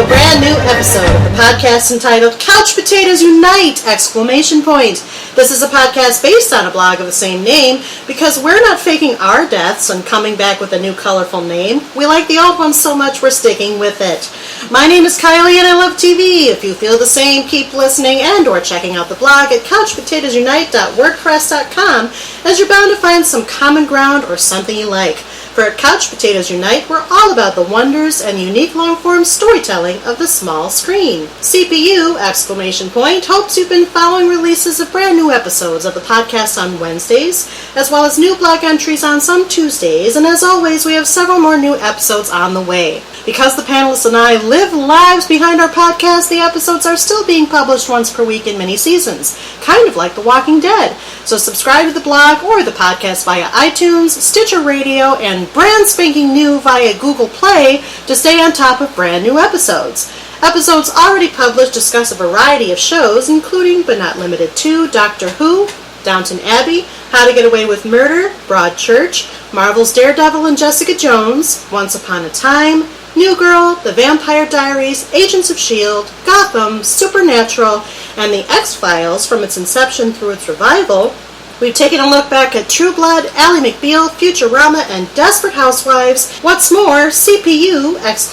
a brand new episode of the podcast entitled Couch Potatoes Unite! This is a podcast based on a blog of the same name because we're not faking our deaths and coming back with a new colorful name. We like the old one so much we're sticking with it. My name is Kylie and I love TV. If you feel the same, keep listening and or checking out the blog at couchpotatoesunite.wordpress.com as you're bound to find some common ground or something you like. For at Couch Potatoes Unite, we're all about the wonders and unique long-form storytelling of the small screen. CPU, ! Hopes you've been following releases of brand new episodes of the podcast on Wednesdays, as well as new blog entries on some Tuesdays, and as always, we have several more new episodes on the way. Because the panelists and I live lives behind our podcast, the episodes are still being published once per week in mini seasons, kind of like The Walking Dead. So subscribe to the blog or the podcast via iTunes, Stitcher Radio, and brand spanking new via Google Play to stay on top of brand new episodes. Episodes already published discuss a variety of shows, including but not limited to Doctor Who, Downton Abbey, How to Get Away with Murder, Broadchurch, Marvel's Daredevil and Jessica Jones, Once Upon a Time, New Girl, The Vampire Diaries, Agents of S.H.I.E.L.D., Gotham, Supernatural, and The X-Files from its inception through its revival. We've taken a look back at True Blood, Ally McBeal, Futurama, and Desperate Housewives. What's more, CPU, ! Has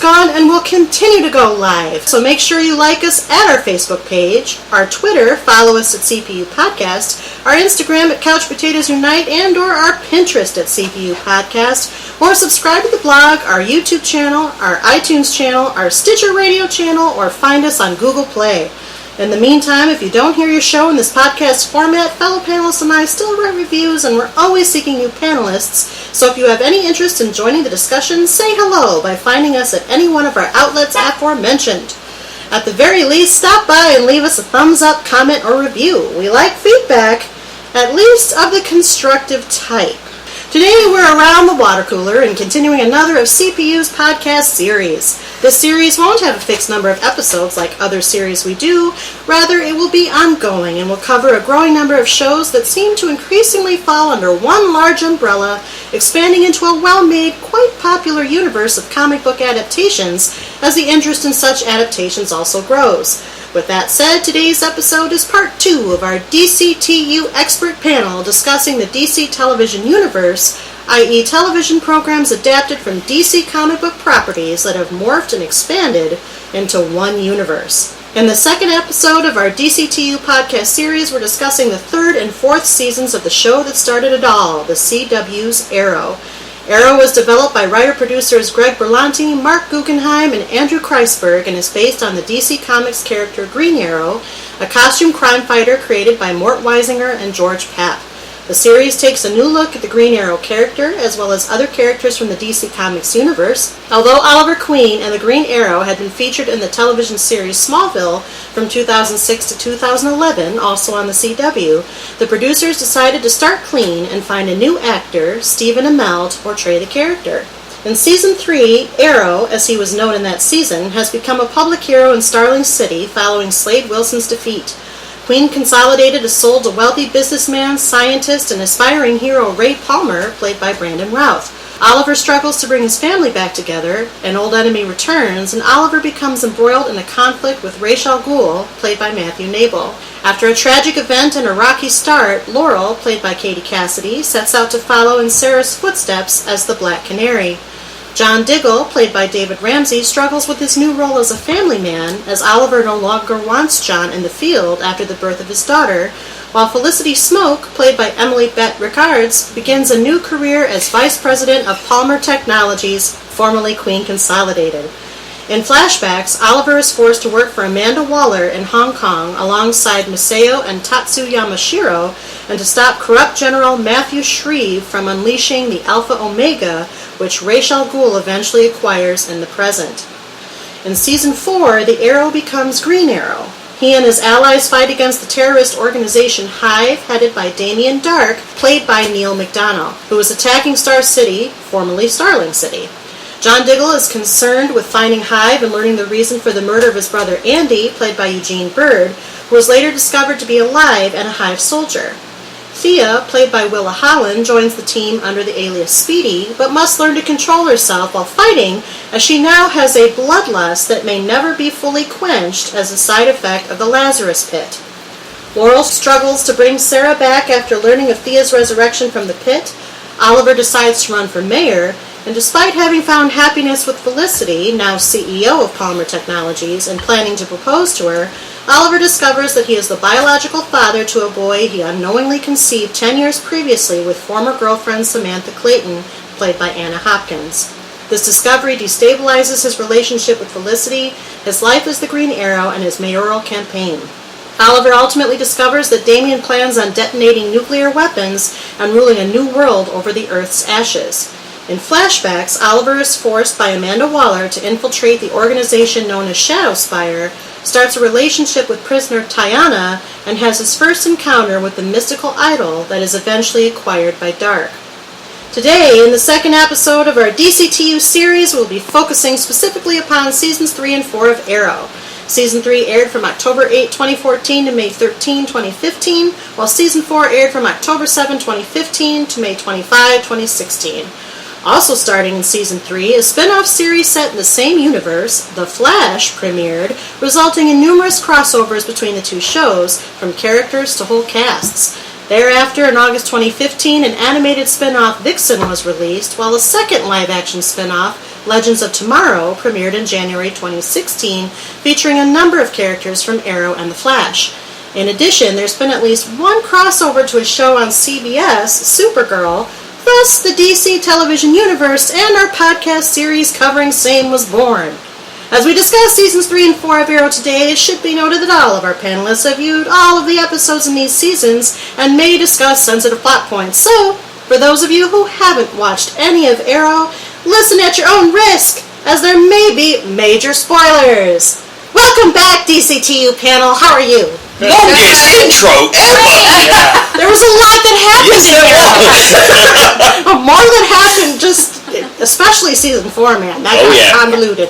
gone and will continue to go live. So make sure you like us at our Facebook page, our Twitter, follow us at CPU Podcast, our Instagram at Couch Potatoes Unite, and or our Pinterest at CPU Podcast, or subscribe to the blog, our YouTube channel, our iTunes channel, our Stitcher Radio channel, or find us on Google Play. In the meantime, if you don't hear your show in this podcast format, fellow panelists and I still write reviews and we're always seeking new panelists. So if you have any interest in joining the discussion, say hello by finding us at any one of our outlets aforementioned. At the very least, stop by and leave us a thumbs up, comment, or review. We like feedback, at least of the constructive type. Today we're around the water cooler and continuing another of CPU's podcast series. This series won't have a fixed number of episodes like other series we do. Rather, it will be ongoing and will cover a growing number of shows that seem to increasingly fall under one large umbrella, expanding into a well-made, quite popular universe of comic book adaptations as the interest in such adaptations also grows. With that said, today's episode is part 2 of our DCTU expert panel discussing the DC television universe, i.e. television programs adapted from DC comic book properties that have morphed and expanded into one universe. In the second episode of our DCTU podcast series, we're discussing the third and fourth seasons of the show that started it all, the CW's Arrow. Arrow was developed by writer-producers Greg Berlanti, Mark Guggenheim, and Andrew Kreisberg and is based on the DC Comics character Green Arrow, a costume crime fighter created by Mort Weisinger and George Papp. The series takes a new look at the Green Arrow character, as well as other characters from the DC Comics universe. Although Oliver Queen and the Green Arrow had been featured in the television series Smallville from 2006 to 2011, also on the CW, the producers decided to start clean and find a new actor, Stephen Amell, to portray the character. In Season 3, Arrow, as he was known in that season, has become a public hero in Starling City following Slade Wilson's defeat. Queen Consolidated is sold to wealthy businessman, scientist, and aspiring hero Ray Palmer, played by Brandon Routh. Oliver struggles to bring his family back together, an old enemy returns, and Oliver becomes embroiled in a conflict with Ra's al Ghul, played by Matthew Nable. After a tragic event and a rocky start, Laurel, played by Katie Cassidy, sets out to follow in Sarah's footsteps as the Black Canary. John Diggle, played by David Ramsey, struggles with his new role as a family man, as Oliver no longer wants John in the field after the birth of his daughter, while Felicity Smoke, played by Emily Bett Rickards, begins a new career as Vice President of Palmer Technologies, formerly Queen Consolidated. In flashbacks, Oliver is forced to work for Amanda Waller in Hong Kong alongside Masao and Tatsu Yamashiro, and to stop corrupt General Matthew Shreve from unleashing the Alpha Omega, which Ra's al Ghul eventually acquires in the present. In Season 4, the Arrow becomes Green Arrow. He and his allies fight against the terrorist organization Hive, headed by Damien Dark, played by Neil McDonough, who is attacking Star City, formerly Starling City. John Diggle is concerned with finding Hive and learning the reason for the murder of his brother Andy, played by Eugene Bird, who was later discovered to be alive and a Hive soldier. Thea, played by Willa Holland, joins the team under the alias Speedy, but must learn to control herself while fighting, as she now has a bloodlust that may never be fully quenched as a side effect of the Lazarus Pit. Laurel struggles to bring Sarah back after learning of Thea's resurrection from the pit. Oliver decides to run for mayor, and despite having found happiness with Felicity, now CEO of Palmer Technologies, and planning to propose to her, Oliver discovers that he is the biological father to a boy he unknowingly conceived 10 years previously with former girlfriend Samantha Clayton, played by Anna Hopkins. This discovery destabilizes his relationship with Felicity, his life as the Green Arrow, and his mayoral campaign. Oliver ultimately discovers that Damien plans on detonating nuclear weapons and ruling a new world over the Earth's ashes. In flashbacks, Oliver is forced by Amanda Waller to infiltrate the organization known as Shadowspire, starts a relationship with prisoner Tiana, and has his first encounter with the mystical idol that is eventually acquired by Dark. Today, in the second episode of our DCTU series, we'll be focusing specifically upon Seasons 3 and 4 of Arrow. Season 3 aired from October 8, 2014 to May 13, 2015, while Season 4 aired from October 7, 2015 to May 25, 2016. Also starting in Season 3, a spin-off series set in the same universe, The Flash, premiered, resulting in numerous crossovers between the two shows, from characters to whole casts. Thereafter, in August 2015, an animated spin-off Vixen was released, while a second live-action spin-off, Legends of Tomorrow, premiered in January 2016, featuring a number of characters from Arrow and The Flash. In addition, there's been at least one crossover to a show on CBS, Supergirl. Thus, the DC television universe and our podcast series covering same was born. As we discuss Seasons 3 and 4 of Arrow today, it should be noted that all of our panelists have viewed all of the episodes in these seasons and may discuss sensitive plot points. So, for those of you who haven't watched any of Arrow, listen at your own risk, as there may be major spoilers. Welcome back, DCTU panel. How are you? Longest intro ever! Yeah. There was a lot that happened here. More that happened, just especially Season 4, man. That got convoluted.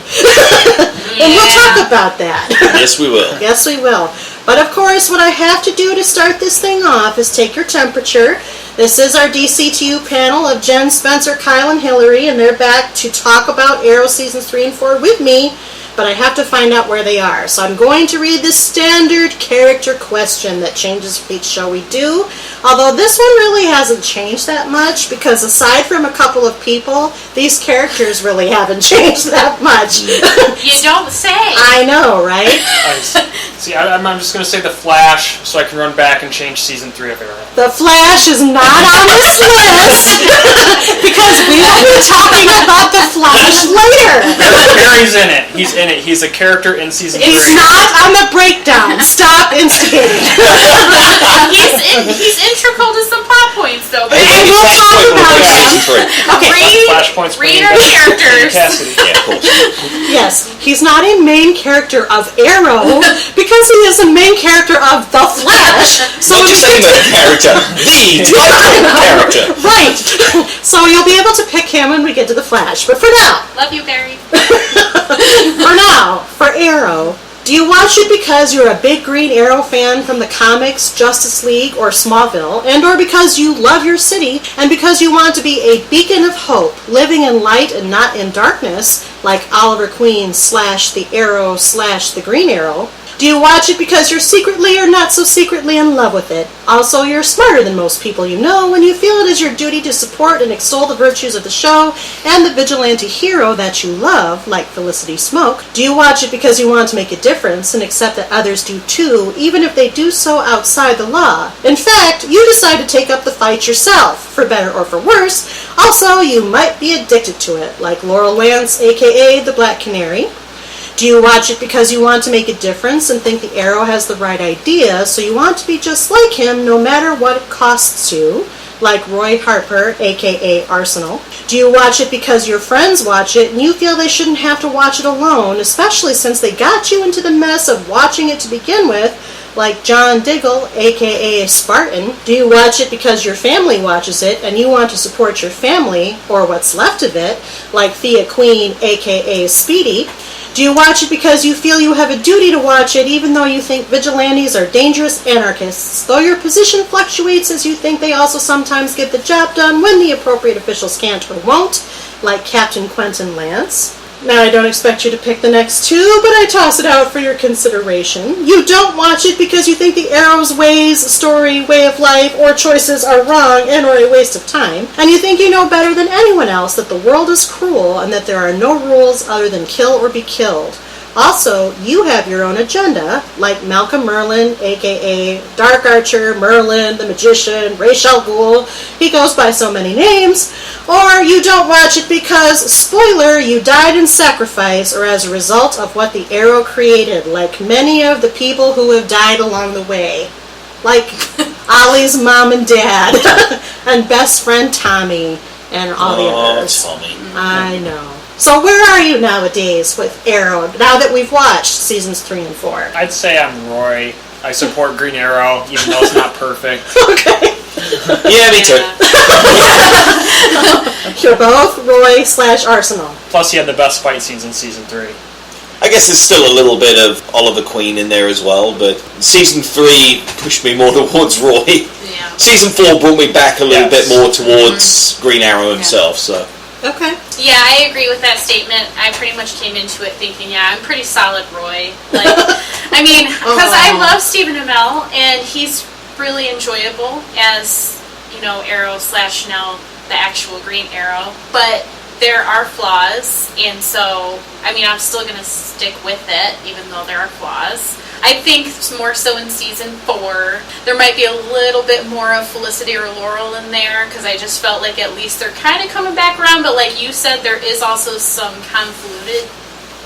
And we'll talk about that. Yes, we will. Yes, we will. But of course, what I have to do to start this thing off is take your temperature. This is our DCTU panel of Jen, Spencer, Kyle, and Hilary, and they're back to talk about Arrow Seasons 3 and 4 with me. But I have to find out where they are. So I'm going to read the standard character question that changes for each show we do. Although this one really hasn't changed that much, because aside from a couple of people, these characters really haven't changed that much. You don't say. I know, right? See, I'm just going to say The Flash so I can run back and change Season 3 of Arrow. The Flash is not on this list, because we will be talking about The Flash later. Barry's in it. He's in it. He's a character in Season 3. He's not on the breakdown. Stop instigating. He's integral to some plot points, though. And we'll talk about them. Okay. Flashpoints. Read our characters. Cassidy. Yeah, of course. Yes, he's not a main character of Arrow because he is a main character of The Flash. So Not just any other character, the title character. Right. So you'll be able to pick him when we get to The Flash. But for now, Love you, Barry. for Arrow, do you watch it because you're a big Green Arrow fan from the comics, Justice League, or Smallville, and or because you love your city, and because you want to be a beacon of hope, living in light and not in darkness, like Oliver Queen / the Arrow / the Green Arrow? Do you watch it because you're secretly or not so secretly in love with it? Also, you're smarter than most people you know when you feel it is your duty to support and extol the virtues of the show and the vigilante hero that you love, like Felicity Smoke. Do you watch it because you want to make a difference and accept that others do too, even if they do so outside the law? In fact, you decide to take up the fight yourself, for better or for worse. Also, you might be addicted to it, like Laurel Lance, aka the Black Canary. Do you watch it because you want to make a difference and think the Arrow has the right idea, so you want to be just like him no matter what it costs you, like Roy Harper, aka Arsenal? Do you watch it because your friends watch it and you feel they shouldn't have to watch it alone, especially since they got you into the mess of watching it to begin with, like John Diggle, aka Spartan? Do you watch it because your family watches it and you want to support your family, or what's left of it, like Thea Queen, aka Speedy? Do you watch it because you feel you have a duty to watch it, even though you think vigilantes are dangerous anarchists, though your position fluctuates as you think they also sometimes get the job done when the appropriate officials can't or won't, like Captain Quentin Lance? Now, I don't expect you to pick the next two, but I toss it out for your consideration. You don't watch it because you think the Arrow's ways, story, way of life, or choices are wrong and or a waste of time, and you think you know better than anyone else that the world is cruel and that there are no rules other than kill or be killed. Also, you have your own agenda, like Malcolm Merlin, aka Dark Archer, Merlin, the Magician, Ra's al Ghul, he goes by so many names, or you don't watch it because, spoiler, you died in sacrifice or as a result of what the Arrow created, like many of the people who have died along the way. Like Ollie's mom and dad, and best friend Tommy, and all the others. Tommy. I know. So where are you nowadays with Arrow, now that we've watched seasons 3 and 4? I'd say I'm Roy. I support Green Arrow, even though it's not perfect. Okay. Yeah, me too. You're both Roy/Arsenal. Plus, he had the best fight scenes in season 3. I guess there's still a little bit of Oliver Queen in there as well, but season 3 pushed me more towards Roy. Yeah. Season 4 brought me back a little bit more towards Green Arrow himself, so... Okay. Yeah, I agree with that statement. I pretty much came into it thinking, yeah, I'm pretty solid Roy. Like, I mean, because I love Stephen Amell, and he's really enjoyable as, you know, Arrow/now the actual Green Arrow. But there are flaws, and so, I mean, I'm still going to stick with it, even though there are flaws. I think more so in season 4, there might be a little bit more of Felicity or Laurel in there, because I just felt like at least they're kind of coming back around, but like you said, there is also some convoluted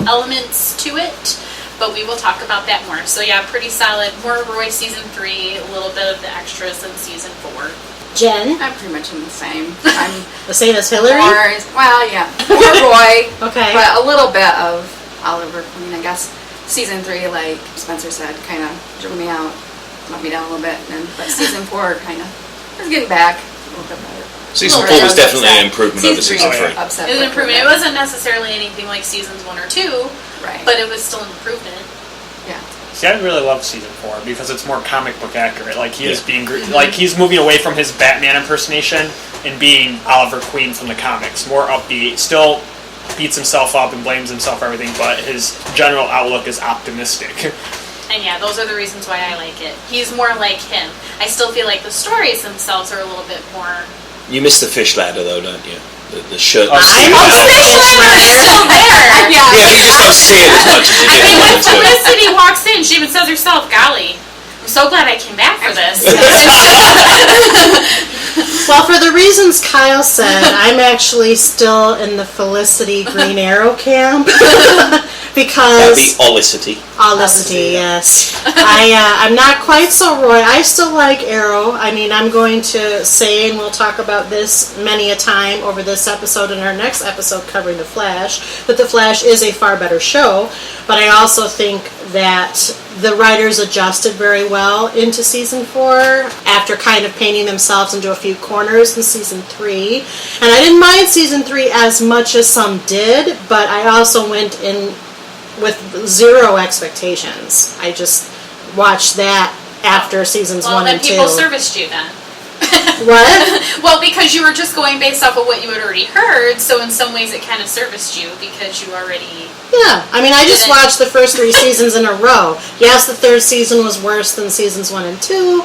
elements to it, but we will talk about that more. So yeah, pretty solid. More Roy season 3, a little bit of the extras in season 4. Jen? I'm pretty much in the same. I'm The same as Hilary? more, well, yeah, more Roy, Okay. but a little bit of Oliver Queen, I guess. Season 3, like Spencer said, kind of drew me out, let me down a little bit, but season 4 kind of was getting back a little bit better. Season Well, 4 I was definitely upset. an improvement over season 3. Upset It was an with improvement. It that. wasn't necessarily anything like seasons 1 or 2, Right. but it was still an improvement. Yeah. See, I really love season 4 because it's more comic book accurate. Like he is being, like he's moving away from his Batman impersonation and being Oliver Queen from the comics, more upbeat. Still beats himself up and blames himself for everything, but his general outlook is optimistic. And yeah, those are the reasons why I like it. He's more like him. I still feel like the stories themselves are a little bit more... You missed the fish ladder, though, don't you? The shirt. I Fish Ladder's still there! Yeah. Yeah, you just don't see it as much as you I did mean, in when season 2. Felicity walks in, she even says herself, golly, I'm so glad I came back for this. Well, for the reasons Kyle said, I'm actually still in the Felicity Green Arrow camp. Because... The Olicity. Olicity, yes. I'm not quite so Roy. I still like Arrow. I mean, I'm going to say, and we'll talk about this many a time over this episode and our next episode covering The Flash, that The Flash is a far better show. But I also think that the writers adjusted very well into season 4 after kind of painting themselves into a few corners in season 3. And I didn't mind season 3 as much as some did, but I also went in with zero expectations. I just watched that after seasons 1 then and 2. people serviced you then. What? Well, because you were just going based off of what you had already heard, so in some ways it kind of serviced you because you already... Yeah, I mean, I just watched the first 3 seasons in a row. Yes, the 3rd season was worse than seasons 1 and 2,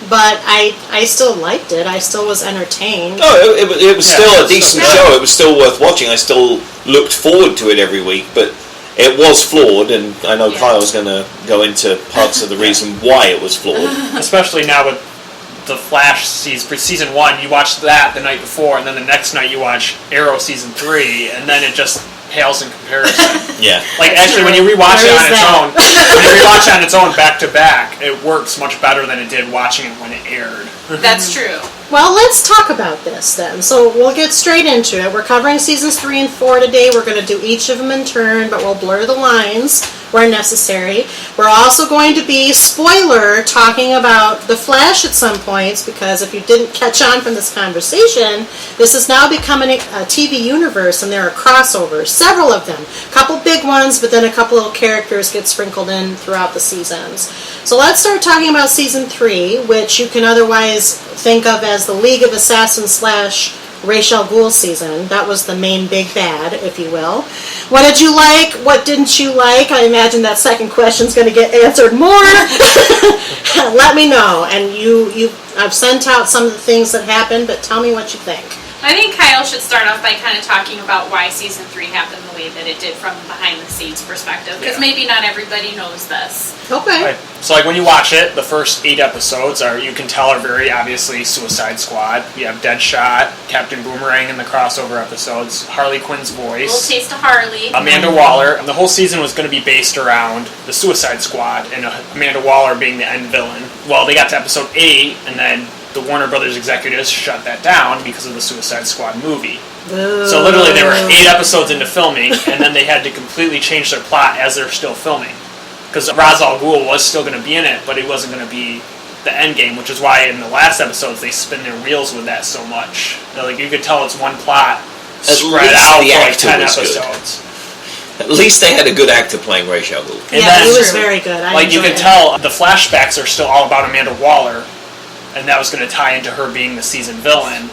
but I still liked it. I still was entertained. No, it was still a decent show. It was still worth watching. I still looked forward to it every week, but it was flawed, and I know Kyle's going to go into parts of the reason why it was flawed. Especially now with the Flash season 1, you watch that the night before, and then the next night you watch Arrow season 3, and then it just pales in comparison. Yeah. Like actually, when you rewatch it on its own, back to back, it works much better than it did watching it when it aired. That's true. Well, let's talk about this then. So we'll get straight into it. We're covering seasons 3 and 4 today. We're going to do each of them in turn, but we'll blur the lines. where necessary. We're also going to be, spoiler, talking about The Flash at some points, because if you didn't catch on from this conversation, this is now becoming a TV universe, and there are crossovers, several of them. A couple big ones, but then a couple little characters get sprinkled in throughout the seasons. So let's start talking about Season 3, which you can otherwise think of as the League of Assassins / Ra's al Ghul season. That was the main big bad, if you will. What did you like? What didn't you like? I imagine that second question's going to get answered more. Let me know. And I've sent out some of the things that happened, but tell me what you think. I think Kyle should start off by kind of talking about why Season 3 happened the way that it did from behind-the-scenes perspective, because maybe not everybody knows this. Okay. Right. So, like, when you watch it, the first 8 episodes you can tell are very obviously Suicide Squad. You have Deadshot, Captain Boomerang in the crossover episodes, Harley Quinn's voice. A little taste of Harley. Amanda Waller. And the whole season was going to be based around the Suicide Squad and Amanda Waller being the end villain. Well, they got to episode 8, and then the Warner Brothers executives shut that down because of the Suicide Squad movie. Ooh. So literally they were 8 episodes into filming, and then they had to completely change their plot as they're still filming. Because Ra's al Ghul was still going to be in it, but it wasn't going to be the end game, which is why in the last episodes they spin their wheels with that so much. Like, you could tell it's one plot spread out for like 10 episodes. At least they had a good actor playing Ra's al Ghul. Yeah, he was very good. You can tell the flashbacks are still all about Amanda Waller, and that was going to tie into her being the season villain.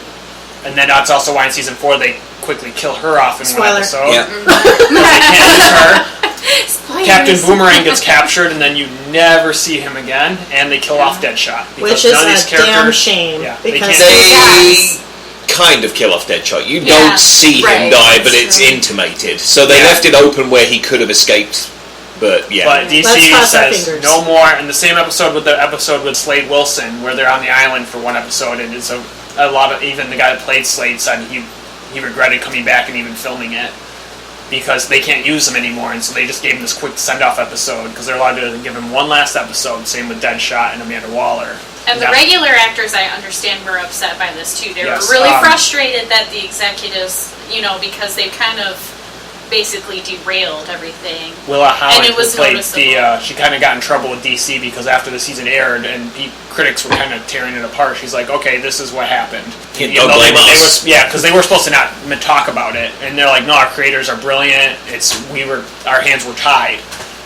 And then that's also why in Season 4 they quickly kill her off in one episode. Yeah. They can't use her. Spoilers. Captain Boomerang gets captured, and then you never see him again, and they kill off Deadshot. Which is a damn shame. Yeah, because they kind of kill off Deadshot. You don't see him die, but it's intimated. So they left it open where he could have escaped. But yeah. But DC says no more. And the same episode with Slade Wilson, where they're on the island for one episode, and it's a lot of, even the guy that played Slade said he regretted coming back and even filming it, because they can't use him anymore, and so they just gave him this quick send-off episode, because they're allowed to give him one last episode, same with Deadshot and Amanda Waller. And the regular actors, I understand, were upset by this too. They were really frustrated that the executives, because they've kind of basically derailed everything. Willa Holland, and it was she kind of got in trouble with DC because after the season aired and critics were kind of tearing it apart, she's like, okay, this is what happened. Don't blame us. Because they were supposed to not talk about it, and they're like, no, our creators are brilliant. Our hands were tied.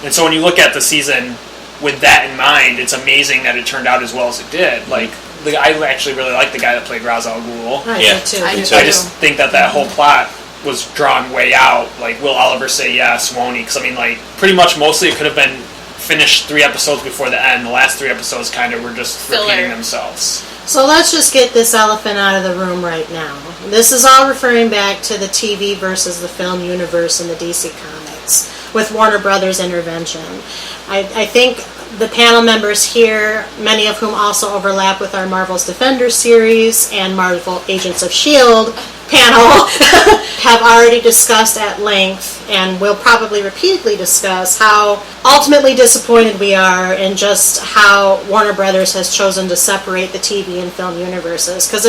And so when you look at the season with that in mind, it's amazing that it turned out as well as it did. Like, I actually really like the guy that played Ra's al Ghul. I do too. I just think that whole plot was drawn way out. Like, will Oliver say yes, won't he? Because, I mean, like, pretty much mostly it could have been finished 3 episodes before the end. The last 3 episodes kind of were just repeating themselves. So let's just get this elephant out of the room right now. This is all referring back to the TV versus the film universe in the DC Comics with Warner Brothers intervention. I think the panel members here, many of whom also overlap with our Marvel's Defenders series and Marvel Agents of S.H.I.E.L.D. panel, have already discussed at length, and will probably repeatedly discuss, how ultimately disappointed we are in just how Warner Brothers has chosen to separate the TV and film universes. Because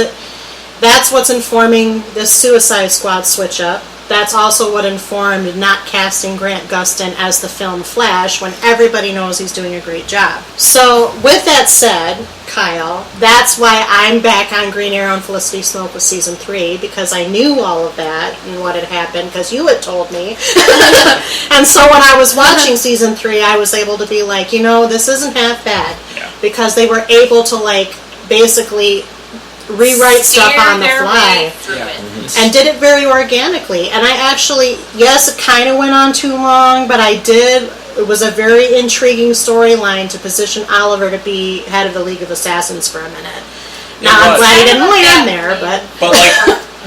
that's what's informing this Suicide Squad switch-up. That's also what informed not casting Grant Gustin as the film Flash when everybody knows he's doing a great job. So, with that said, Kyle, that's why I'm back on Green Arrow and Felicity Smoke with Season 3, because I knew all of that and what had happened, because you had told me. And so when I was watching Season 3, I was able to be like, this isn't half bad. Yeah. Because they were able to, basically rewrite stuff on the fly. And did it very organically. And I actually, yes, it kind of went on too long, but it was a very intriguing storyline to position Oliver to be head of the League of Assassins for a minute. Now, I'm glad he didn't land there, but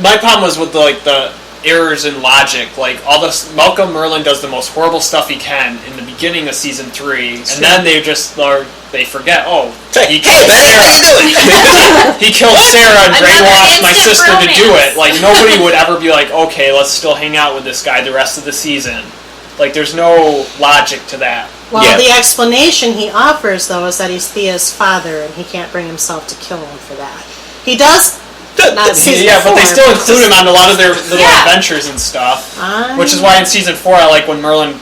my problem was with the errors in logic. Like, all this, Malcolm Merlyn does the most horrible stuff he can in the beginning of Season 3, and then they forget, he killed Sarah. He killed Sarah and brainwashed my sister to do it. Like, nobody would ever be like, okay, let's still hang out with this guy the rest of the season. Like, there's no logic to that. Well, the explanation he offers, though, is that he's Thea's father, and he can't bring himself to kill him for that. He does. Not Season 4, but they still include him on a lot of their little adventures and stuff. Which is why in Season 4 I like when Merlyn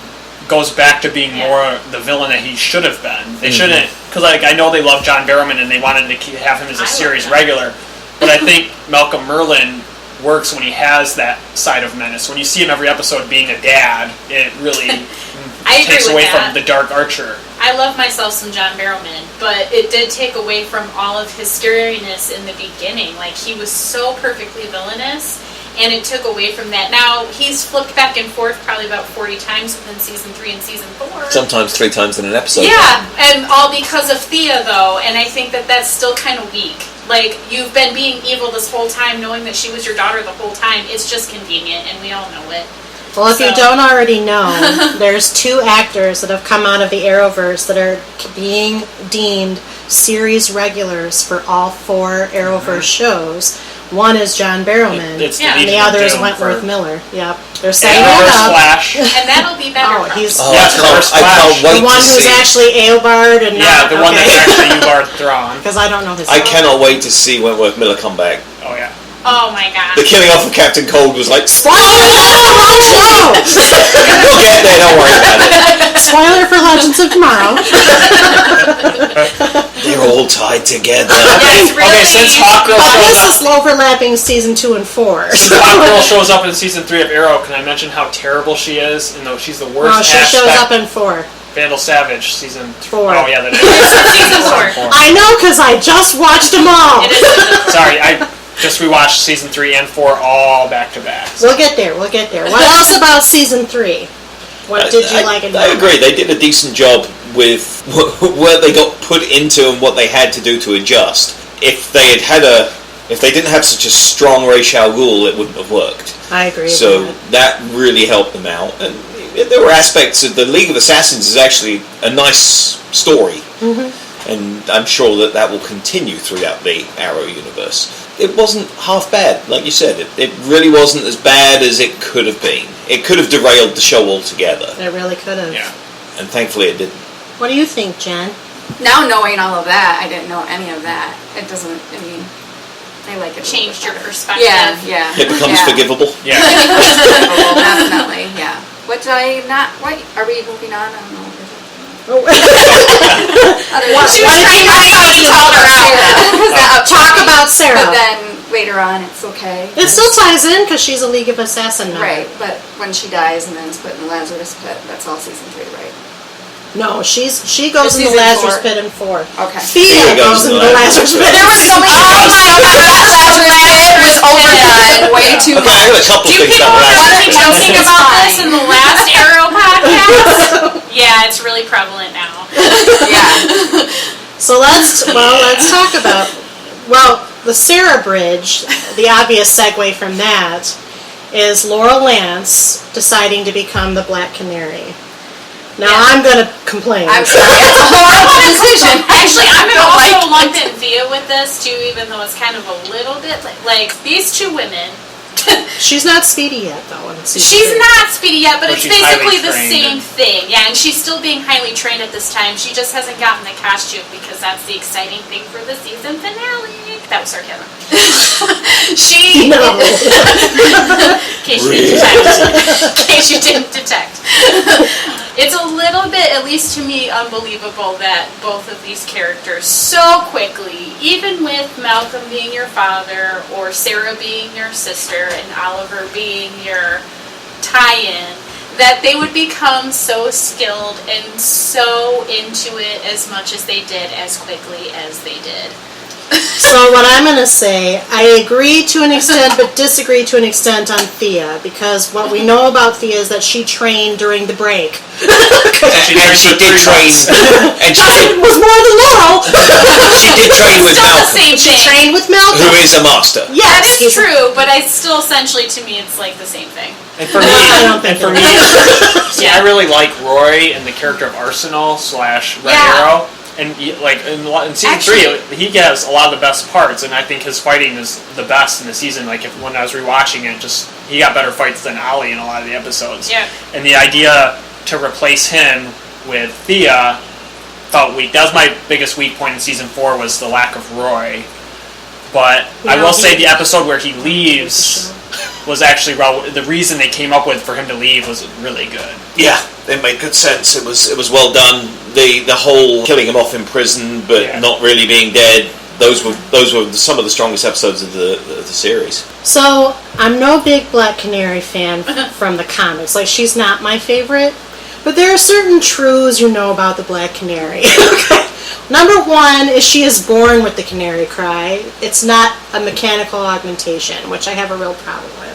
goes back to being more the villain that he should have been. They shouldn't, because I know they love John Barrowman and they wanted to have him as a series regular, but I think Malcolm Merlyn works when he has that side of menace. When you see him every episode being a dad, it really takes away from the dark Archer. I love myself some John Barrowman, but it did take away from all of his scariness in the beginning. Like, he was so perfectly villainous, and it took away from that. Now, he's flipped back and forth probably about 40 times within Season 3 and Season 4. Sometimes 3 times in an episode. Yeah, and all because of Thea, though, and I think that that's still kind of weak. Like, you've been being evil this whole time, knowing that she was your daughter the whole time. It's just convenient, and we all know it. Well, if you don't already know, there's 2 actors that have come out of the Arrowverse that are being deemed series regulars for all 4 Arrowverse shows. One is John Barrowman, and the other is Wentworth Miller. Yep, they're setting it up. Flash. And that'll be better. He's I can't wait the one to who's see. actually Eobard and the one that's actually Eobard Thrawn. Because I don't know his I name. cannot wait to see Wentworth Miller come back. Oh yeah. Oh my god. The killing off of Captain Cold was like, Spoiler! We'll we'll get there, don't worry about it. Spoiler for Legends of Tomorrow. They're all tied together. Yes, really. Okay, since Hawkgirl This is overlapping Season 2 and 4. Since Hawkgirl shows up in Season 3 of Arrow, can I mention how terrible she is? And though she's the worst No, she shows up in 4. Vandal Savage, Season 4. Oh yeah, that is. Season 4. I know, because I just watched them all. It is Season 4. Sorry, I just rewatched Season 3 and 4 all back to back. We'll get there. What else about Season 3? What did you like about it? I agree. They did a decent job with what they got put into and what they had to do to adjust. If they didn't have such a strong Ra's al Ghul, it wouldn't have worked. I agree. So that really helped them out. And there were aspects of the League of Assassins is actually a nice story. Mm-hmm. And I'm sure that will continue throughout the Arrow universe. It wasn't half bad, like you said. It really wasn't as bad as it could have been. It could have derailed the show altogether. It really could have. Yeah. And thankfully it didn't. What do you think, Jen? Now knowing all of that, I didn't know any of that. It doesn't, I like it. Changed your perspective. Yeah. It becomes forgivable. Yeah. Definitely, yeah. What are we moving on? I don't know. She was trying to call her out. Talk about Sarah. But then later on, it's okay. It still ties in because she's a League of Assassin member. Right, but when she dies and then is put in the Lazarus pit, that's all Season 3, right? No, she goes in the Season Lazarus 4. pit in 4. Okay. Thea goes in the Lazarus pit. There was so many things. Lazarus pit was overdone way too Okay, I got a much. couple Do things people about remember that. me joking about this in the last Arrow podcast? Yeah, it's really prevalent now. Yeah. So let's talk about the Sarah Bridge. The obvious segue from that is Laurel Lance deciding to become the Black Canary. Now I'm going to complain. I'm sorry. It's a horrible decision. Actually, I'm going to also lump in Thea with this too, even though it's kind of a little bit like these 2 women. She's not Speedy yet, though. She's not Speedy yet, but it's she's basically highly the same trained. thing. Yeah, and she's still being highly trained at this time. She just hasn't gotten the costume because that's the exciting thing for the season finale. That was sarcasm. She. No. In case you didn't detect. It's a little bit, at least to me, unbelievable that both of these characters so quickly, even with Malcolm being your father, or Sarah being your sister, and Oliver being your tie-in, that they would become so skilled and so into it as much as they did, as quickly as they did. So what I'm going to say, I agree to an extent, but disagree to an extent on Thea, because what we know about Thea is that she trained during the break. And she did train. And It was more than Laurel. she did train with Still the Malcolm, same She thing. trained with Malcolm. who is a master. Yes, That is true, but I still, essentially, to me, it's like the same thing. And for me, I don't think see, I really like Roy and the character of Arsenal / Red Arrow. And in season 3, he gets a lot of the best parts, and I think his fighting is the best in the season. Like when I was rewatching it, he got better fights than Ollie in a lot of the episodes. Yeah. And the idea to replace him with Thea felt weak. That was my biggest weak point in season 4 was the lack of Roy. But I will say the episode where he leaves was actually the reason they came up with for him to leave was really good. Yeah, it made good sense. It was well done. The whole killing him off in prison, but not really being dead. Those were some of the strongest episodes of the series. So I'm no big Black Canary fan from the comics. Like, she's not my favorite, but there are certain truths you know about the Black Canary. Number one is she is born with the canary cry. It's not a mechanical augmentation, which I have a real problem with.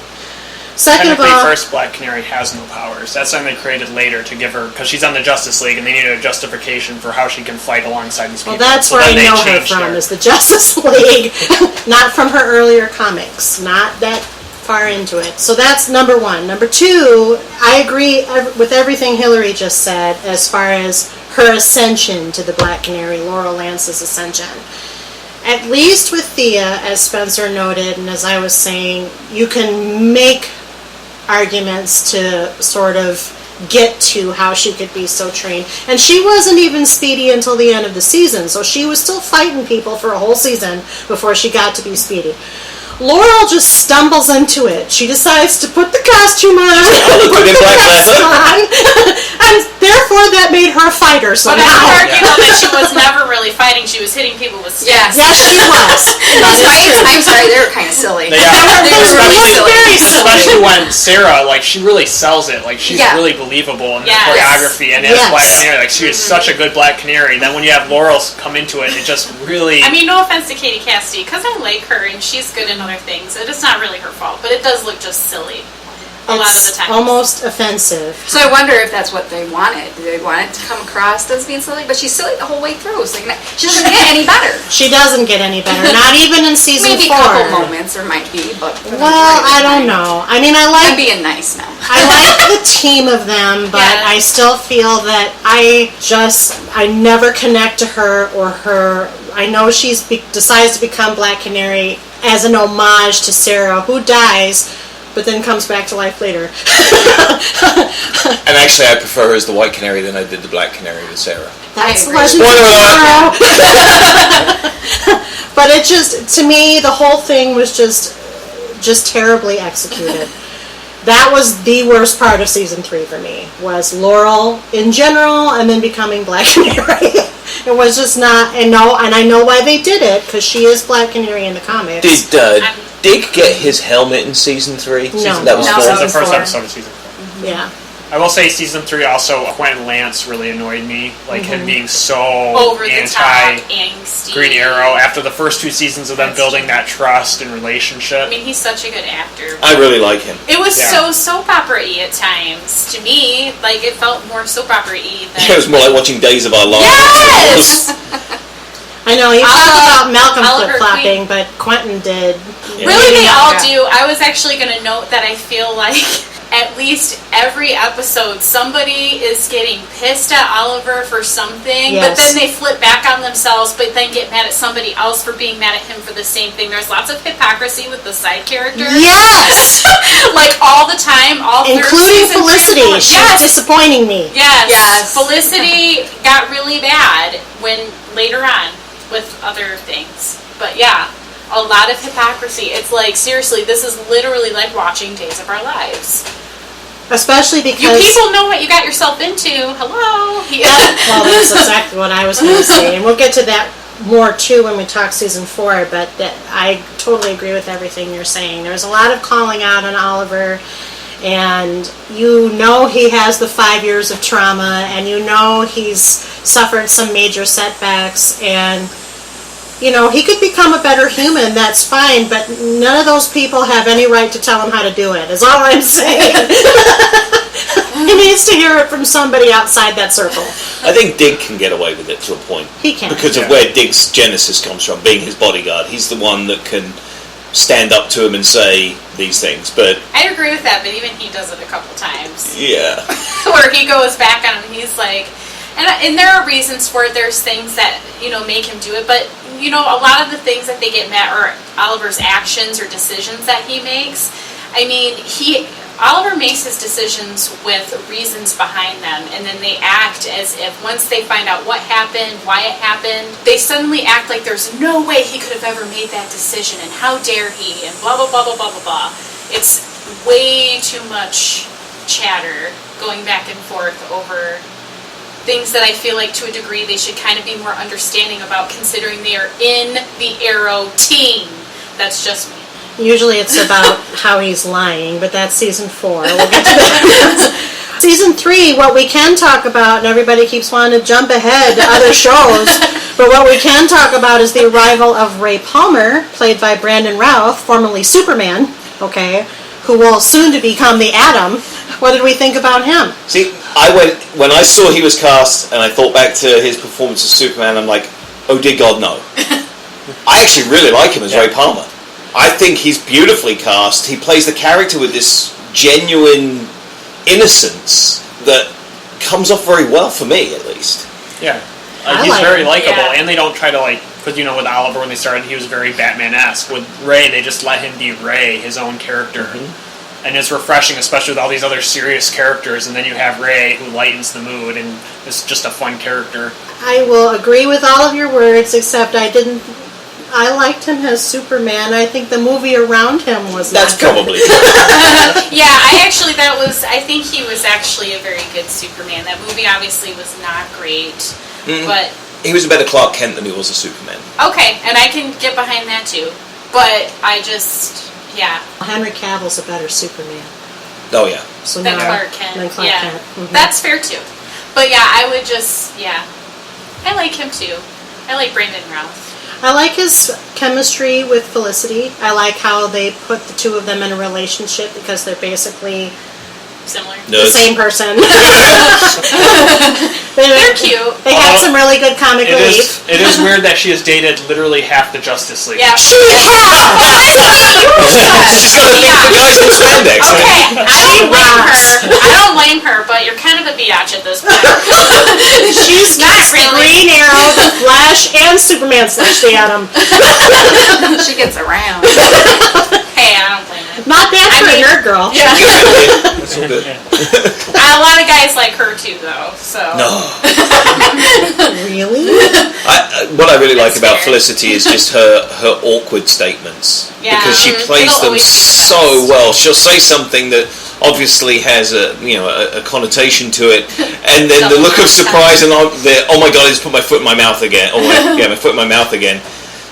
Second of all, first Black Canary has no powers. That's something they created later to give her, because she's on the Justice League and they needed a justification for how she can fight alongside these people. Well, that's where I know her from, is the Justice League, not from her earlier comics, not that far into it. So that's number one. Number two, I agree with everything Hilary just said as far as her ascension to the Black Canary, Laurel Lance's ascension. At least with Thea, as Spencer noted, and as I was saying, you can make arguments to sort of get to how she could be so trained. And she wasn't even speedy until the end of the season, so she was still fighting people for a whole season before she got to be speedy. Laurel just stumbles into it. She decides to put the costume on, put the mask on, and therefore that made her a fighter somehow. But I would argue though that she was never really fighting. She was hitting people with sticks. Yes, she was. Those fights, I'm sorry, they were kind of silly. They were very silly. Especially when Sarah, like, she really sells it. Like, she's really believable in the choreography. And as Black Canary, like, she is such a good Black Canary. Then when you have Laurel come into it, it just really... I mean, no offense to Katie Cassidy, because I like her and she's good in other things. It's not really her fault, but it does look just silly a lot of the time. Almost offensive. So I wonder if that's what they wanted. Do they want it to come across as being silly? But she's silly the whole way through. So she doesn't get any better. She doesn't get any better. Not even in season 4. Maybe a couple moments there might be, but... Well, I don't know. I mean, I'm being nice now. I like the team of them, but I still feel that I never connect to her or her... I know she's decides to become Black Canary as an homage to Sarah, who dies, but then comes back to life later. And actually, I prefer her as the White Canary than I did the Black Canary with Sarah. That's Legend of Tomorrow. But it just, to me, the whole thing was just terribly executed. That was the worst part of season 3 for me, was Laurel in general, and then becoming Black Canary. It was just not, and I know why they did it, because she is Black Canary in the comics. Did Dig get his helmet in season 3? No. That was the first episode of season 4. Mm-hmm. Yeah. I will say season 3 also, Quentin Lance really annoyed me. Like, him being so over the top, angsty. Green Arrow after the first 2 seasons of them building that trust and relationship. I mean, he's such a good actor. I really like him. It was so soap opera-y at times. To me, like, it felt more soap opera-y than... It was more like watching Days of Our Lives. Yes! I know, he talked about Malcolm flip-flopping, but Quentin did. Yeah. Really, they all do. I was actually going to note that I feel like at least every episode somebody is getting pissed at Oliver for something, but then they flip back on themselves, but then get mad at somebody else for being mad at him for the same thing. There's lots of hypocrisy with the side characters. Yes! Like, all the time, including Felicity. She's disappointing me. Yes. Felicity got really bad when later on with other things. But yeah, a lot of hypocrisy. It's like, seriously, this is literally like watching Days of Our Lives. Especially because... You people know what you got yourself into. Hello? Well, that's exactly what I was going to say. And we'll get to that more, too, when we talk season 4. But I totally agree with everything you're saying. There's a lot of calling out on Oliver. And you know he has the 5 years of trauma. And you know he's suffered some major setbacks. And... you know, he could become a better human, that's fine, but none of those people have any right to tell him how to do it, is all I'm saying. He needs to hear it from somebody outside that circle. I think Dig can get away with it to a point. He can. Because of where Dig's genesis comes from, being his bodyguard. He's the one that can stand up to him and say these things, but... I agree with that, but even he does it a couple times. Yeah. Where he goes back on him and he's like... And there are reasons for it. There's things that, you know, make him do it. But, you know, a lot of the things that they get mad are Oliver's actions or decisions that he makes. I mean, Oliver makes his decisions with reasons behind them. And then they act as if once they find out what happened, why it happened, they suddenly act like there's no way he could have ever made that decision. And how dare he? And blah, blah, blah, blah, blah, blah, blah. It's way too much chatter going back and forth over things that I feel like to a degree they should kind of be more understanding about, considering they are in the Arrow team. That's just me. Usually it's about how he's lying, but that's season 4. We'll get to that. Season 3, what we can talk about, and everybody keeps wanting to jump ahead to other shows, but what we can talk about is the arrival of Ray Palmer, played by Brandon Routh, formerly Superman, okay, who will soon to become the Atom. What did we think about him? See, when I saw he was cast, and I thought back to his performance as Superman, I'm like, oh dear God, no. I actually really like him as Ray Palmer. I think he's beautifully cast. He plays the character with this genuine innocence that comes off very well for me, at least. Yeah. I He's like very him. likable, Yeah. and they don't try to, because, with Oliver, when they started, he was very Batman-esque. With Ray, they just let him be Ray, his own character. Mm-hmm. And it's refreshing, especially with all these other serious characters, and then you have Ray, who lightens the mood, and is just a fun character. I will agree with all of your words, except I liked him as Superman. I think the movie around him was That's not good. probably Yeah, I think he was actually a very good Superman. That movie obviously was not great, but... He was a better Clark Kent than he was a Superman. Okay, and I can get behind that too. But I just, yeah. Henry Cavill's a better Superman. Oh, yeah. So Than now, Clark Kent. Than Clark Yeah. Kent. Mhm. That's fair too. But yeah, I would just, yeah. I like him too. I like Brandon Routh. I like his chemistry with Felicity. I like how they put the two of them in a relationship because they're basically Similar. the same person. They're cute. They have some really good comic relief. It is weird that she has dated literally half the Justice League. Yeah. She's got a thing for guys in spandex. Okay, I don't blame her, but you're kind of a biatch at this point. She's Not got the really. Green Arrow, the Flash, and Superman slash the Atom. She gets around. Hey, I don't blame her. Not bad for a nerd girl. Yeah. That's all good. A lot of guys like her too, though. So. No. Really? What I really like That's about fair. Felicity is just her awkward statements. Yeah. Because she plays It'll them always be the so best. well. She'll say something that obviously has a connotation to it, and then the look of surprise and oh my God, I just put my foot in my mouth again. My foot in my mouth again.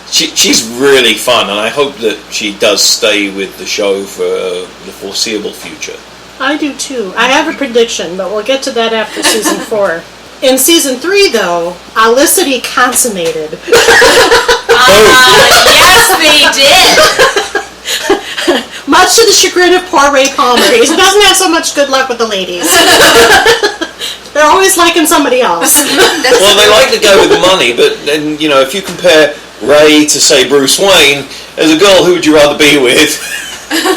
She's really fun, and I hope that she does stay with the show for the foreseeable future. I do too. I have a prediction, but we'll get to that after season 4. In season 3, though, Olicity consummated. Yes, they did. Much to the chagrin of poor Ray Palmer. He doesn't have so much good luck with the ladies. They're always liking somebody else. Well, they like to go with the money, but then, if you compare Ray to, say, Bruce Wayne, as a girl, who would you rather be with?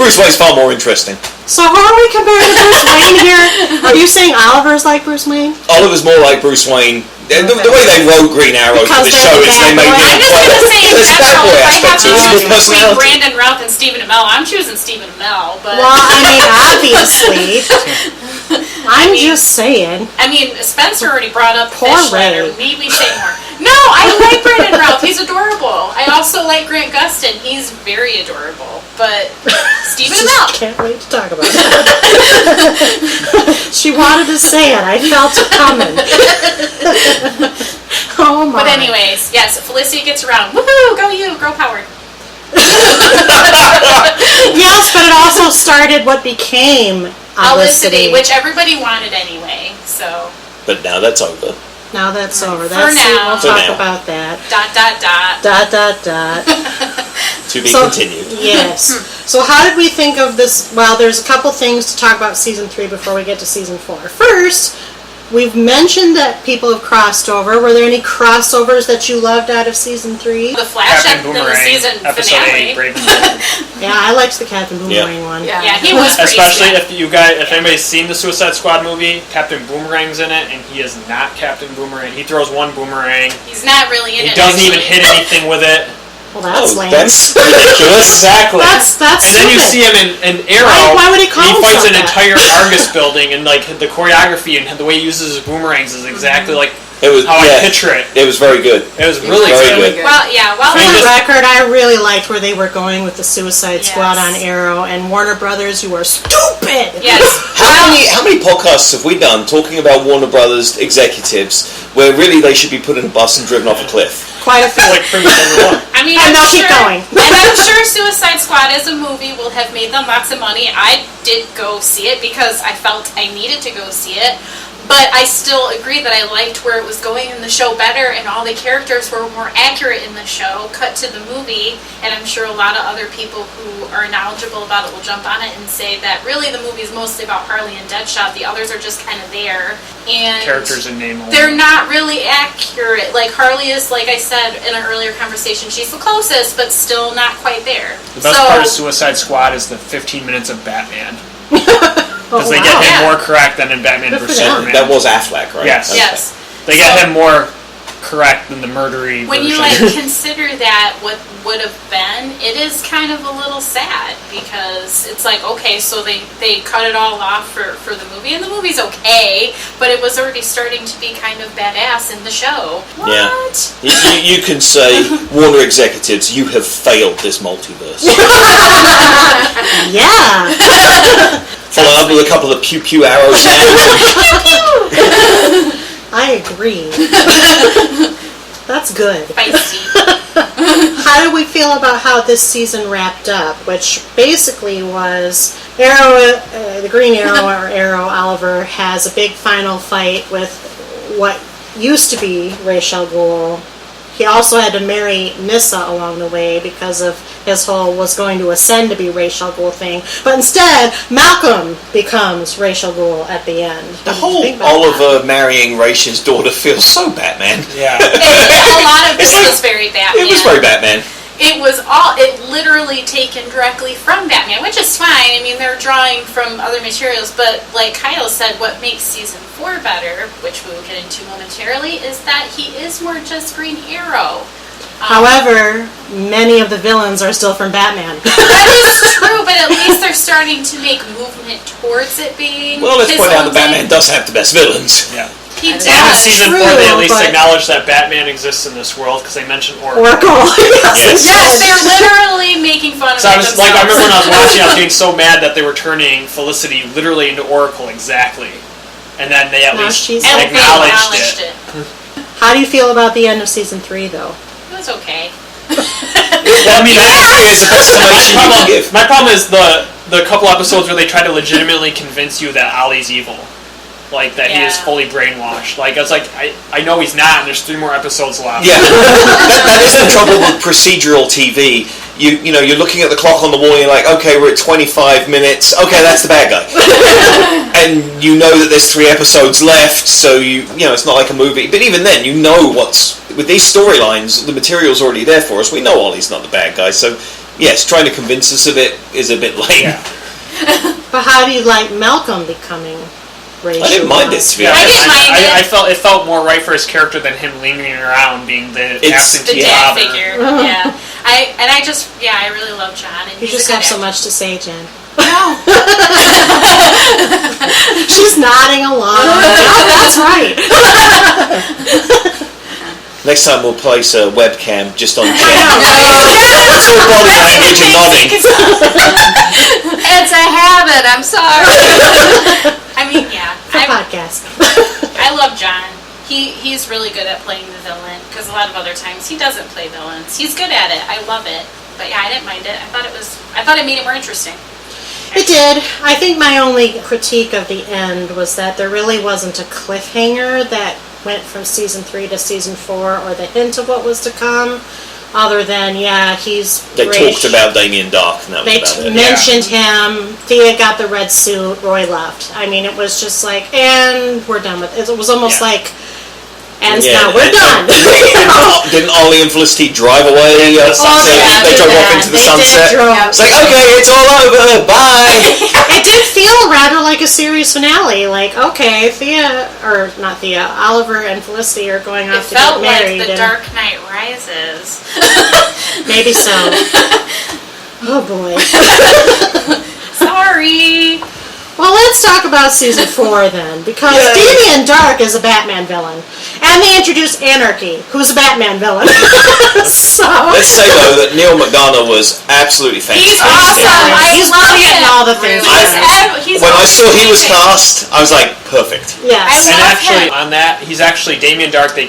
Bruce Wayne's far more interesting. So how are we comparing to Bruce Wayne here? Are you saying Oliver's like Bruce Wayne? Oliver's more like Bruce Wayne. The way they wrote Green Arrow Because for the they're show the is they bad made boy. I'm just going to say in there's bad general, boy if I have aspect to to it. choose His between personality. Brandon Routh and Stephen Amell, I'm choosing Stephen Amell. But Well, I mean, obviously. I'm just saying. I mean, Spencer already brought up Poor Fish Letter. Ray. Need we say more? No, I like Brandon Routh. He's adorable. I also like Grant Gustin. He's very adorable. But Stephen Just Amell. can't wait to talk about it. She wanted to say it. I felt it coming. Oh my. But anyways, yes, Felicity gets around. Woohoo! Go you! Girl power. Yes, but it also started what became Olicity, which everybody wanted anyway. So. But now that's over. Now that's over. For That's it. now. We'll For talk now. about that. ... To be So- continued. Yes. So how did we think of this? Well, there's a couple things to talk about season 3 before we get to season 4. First, we've mentioned that people have crossed over. Were there any crossovers that you loved out of season 3? The Flash Captain the Boomerang, season episode finale. 8, Brave and Bold. Yeah, I liked the Captain Boomerang one. Yeah. Yeah, he was pretty Especially sweet. if anybody's seen the Suicide Squad movie, Captain Boomerang's in it, and he is not Captain Boomerang. He throws one boomerang. He's not really in He it. doesn't even actually. hit anything with it. Well, that's lame. That's ridiculous. Exactly. That's And then you stupid. see him in Arrow. Why would he call He himself fights an that? entire Argus building, and the choreography and the way he uses his boomerangs is exactly like It was how I picture it. It was very good. It was really good. Well, yeah. Well, for the record, I really liked where they were going with the Suicide Squad on Arrow, and Warner Brothers, you are stupid. Yes. How many podcasts have we done talking about Warner Brothers executives where really they should be put in a bus and driven off a cliff? Quite a few. Like pretty much everyone. I mean, and keep going. And I'm sure Suicide Squad as a movie will have made them lots of money. I did go see it because I felt I needed to go see it. But I still agree that I liked where it was going in the show better, and all the characters were more accurate in the show, cut to the movie, and I'm sure a lot of other people who are knowledgeable about it will jump on it and say that really the movie is mostly about Harley and Deadshot. The others are just kind of there. And characters and name only. They're not really accurate. Like, Harley is, like I said in an earlier conversation, she's the closest, but still not quite there. The best part of Suicide Squad is the 15 minutes of Batman. Because they get him more correct than in Batman vs. Superman. That was Affleck, right? Yes. Okay. Yes. They get him more correct than the murdery when version. you consider that what would have been, it is kind of a little sad because it's like, okay, so they cut it all off for the movie, and the movie's okay, but it was already starting to be kind of badass in the show. What? Yeah. You can say, Warner executives, you have failed this multiverse. Yeah. Follow up with a couple of pew-pew arrows. I agree. That's good. Feisty. How did we feel about how this season wrapped up? Which basically was Arrow, the Green Arrow, or Arrow Oliver, has a big final fight with what used to be Ra's al Ghul. He also had to marry Nyssa along the way because of his whole was going to ascend to be Ra's al Ghul thing. But instead, Malcolm becomes Ra's al Ghul at the end. The whole Oliver marrying Ra's daughter feels so Batman. Yeah. A lot of this was very Batman. It was very Batman. It literally taken directly from Batman, which is fine. I mean, they're drawing from other materials, but like Kyle said, what makes season 4 better, which we will get into momentarily, is that he is more just Green Arrow. However, many of the villains are still from Batman. That is true, but at least they're starting to make movement towards it being. Well, let's point out that Batman does have the best villains. Yeah. He does. And in season 4, they at least but- acknowledge that Batman exists in this world because they mention Oracle. Yes. Yes, they're literally making fun of So I was themselves. like, I remember when I was watching, I was getting so mad that they were turning Felicity literally into Oracle exactly, and then they at Now least she's- And they acknowledged it. How do you feel about the end of season 3, though? It was okay. Well, I mean, It's the best explanation you can give. my problem is the couple episodes where they try to legitimately convince you that Ollie's evil. Like, that he is Yeah. fully brainwashed. Like, I was like, I know he's not, and there's 3 more episodes left. Yeah, that is the trouble with procedural TV. You know, you're looking at the clock on the wall and you're like, okay, we're at 25 minutes. Okay, that's the bad guy. And you know that there's 3 episodes left, so you know, it's not like a movie. But even then, you know with these storylines, the material's already there for us. We know Ollie's not the bad guy, so yes, trying to convince us of it is a bit lame. Yeah. But how do you like Malcolm becoming Ra's? I didn't mind it, to be Yeah, honest. didn't mind it. I felt it felt more right for his character than him lingering around being the The absentee dad father. figure. Yeah. I really love John. And You he's just a good have so actor. much to say, Jen. No. She's nodding along. Oh, that's right. Next time we'll place a webcam just on Jen. Yeah. It's all body language and nodding. It's a habit. I'm sorry. I mean, yeah. For podcast. I love John. He's really good at playing the villain because a lot of other times he doesn't play villains. He's good at it. I love it. But yeah, I didn't mind it. I thought it made it more interesting. It did. I think my only critique of the end was that there really wasn't a cliffhanger that went from season 3 to season 4 or the hint of what was to come, other than, he's They Ra's. talked about Damien Dark, and that was They about it. mentioned him. Thea got the red suit. Roy left. I mean, it was just like, and we're done with it. It was almost like, and now we're done. Didn't Ollie and Felicity drive away? Oh, They drove off into the sunset. It's like, okay, it's all over. Bye. It did feel rather like a series finale. Like, okay, Oliver and Felicity are going It off to get felt married. like The and Dark Knight Rises. maybe so. Oh boy. Sorry. Well, let's talk about season 4 then, because Damien Dark is a Batman villain, and they introduced Anarchy, who's a Batman villain. So let's say though that Neil McDonough was absolutely fantastic. He's awesome. He's I love brilliant him. in all the things. He's When I saw he was amazing. cast, I was like, perfect. Yes. And love actually, him. on that, he's actually Damien Dark. They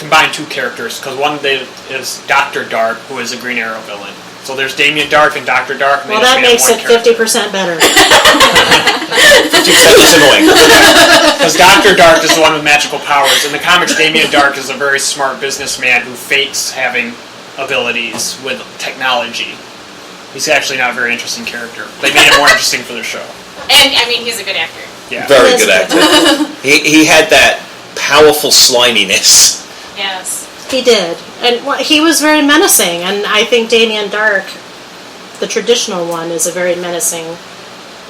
combined two characters because one is Dr. Dark, who is a Green Arrow villain. So there's Damien Dark and Dr. Dark. Well, that makes it 50% better. 50% less annoying. Because Dr. Dark is the one with magical powers. In the comics, Damien Dark is a very smart businessman who fakes having abilities with technology. He's actually not a very interesting character. They made him more interesting for the show. And, I mean, he's a good actor. Yeah. Very good actor. He had that powerful sliminess. Yes. He did. And he was very menacing, and I think Damien Dark, the traditional one, is a very menacing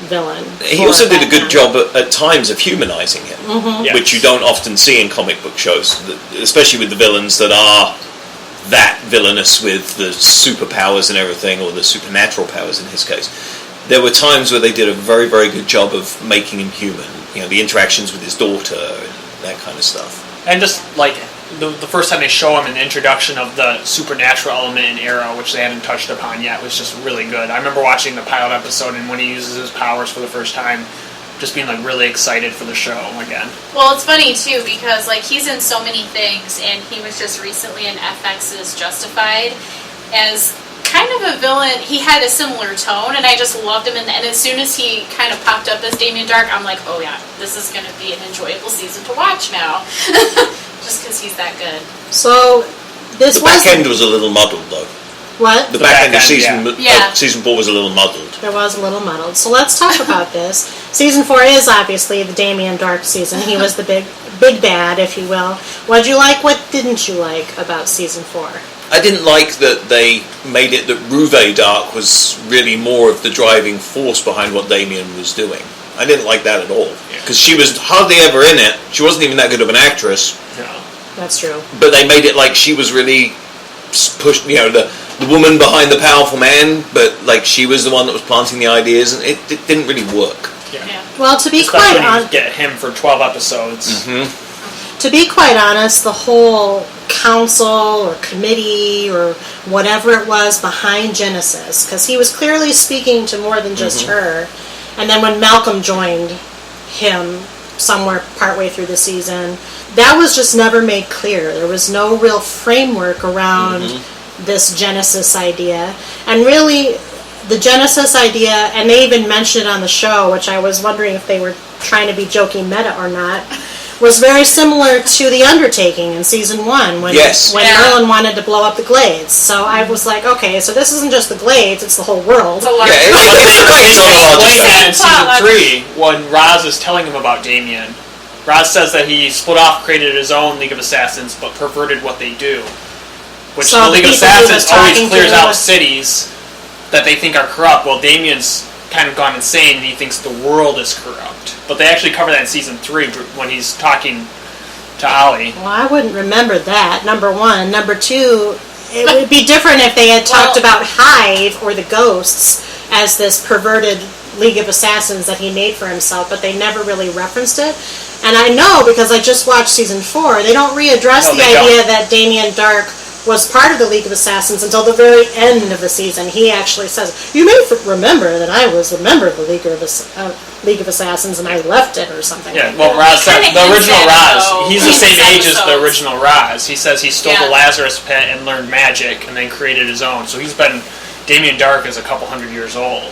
villain. He also did a good job at times of humanizing him, Yes. which you don't often see in comic book shows, especially with the villains that are that villainous with the superpowers and everything, or the supernatural powers in his case. There were times where they did a very, very good job of making him human. You know, the interactions with his daughter and that kind of stuff. And just like the first time they show him in the introduction of the supernatural element in Arrow, which they hadn't touched upon yet, was just really good. I remember watching the pilot episode, and when he uses his powers for the first time, just being like really excited for the show again. Well, it's funny too because like he's in so many things, and he was just recently in FX's Justified as kind of a villain. He had a similar tone, and I just loved him. And as soon as he kind of popped up as Damien Dark, I'm like, oh yeah, this is going to be an enjoyable season to watch now, just because he's that good. So this The back end was a little muddled, though. What? The back end of Yeah. season 4 was a little muddled. There was a little muddled. So let's talk about this. Season 4 is obviously the Damien Dark season. He was the big bad, if you will. What'd you like? What didn't you like about season 4? I didn't like that they made it that Ruve Dark was really more of the driving force behind what Damien was doing. I didn't like that at all. Because she was hardly ever in it. She wasn't even that good of an actress. No. That's true. But they made it like she was really pushed, you know, the woman behind the powerful man, but like she was the one that was planting the ideas, and it didn't really work. Yeah. Well, to be Especially quite when you honest, get him for 12 episodes. to be quite honest, the whole council or committee or whatever it was behind Genesis, because he was clearly speaking to more than just her. And then when Malcolm joined him somewhere partway through the season, that was just never made clear. There was no real framework around this Genesis idea. And really, the Genesis idea, and they even mentioned it on the show, which I was wondering if they were trying to be joking meta or not, was very similar to The Undertaking in season 1 when Merlin wanted to blow up the Glades. So I was like, okay, so this isn't just the Glades, it's the whole world. It's a large It's on a larger Explain that in scale. season 3 when Roz is telling him about Damien. Roz says that he split off, created his own League of Assassins, but perverted what they do. Which So the League of the people he was Assassins always talking clears to out was- cities that they think are corrupt. Well, Damien's kind of gone insane, and he thinks the world is corrupt. But they actually cover that in season 3 when he's talking to Ollie. Well, I wouldn't remember that, number one. Number two, it would be different if they had talked about Hive or the Ghosts as this perverted League of Assassins that he made for himself, but they never really referenced it. And I know, because I just watched season 4, they don't readdress the idea that Damien Dark was part of the League of Assassins until the very end of the season. He actually says, you may remember that I was a member of the League of Assassins and I left it or something. Yeah, like well, that. Roz said, Kinda the hints original at it, Roz, though. he's the same age as the Episodes. original Roz. He says he stole Yeah. the Lazarus pit and learned magic and then created his own. So he's been, Damien Dark is a couple hundred years old.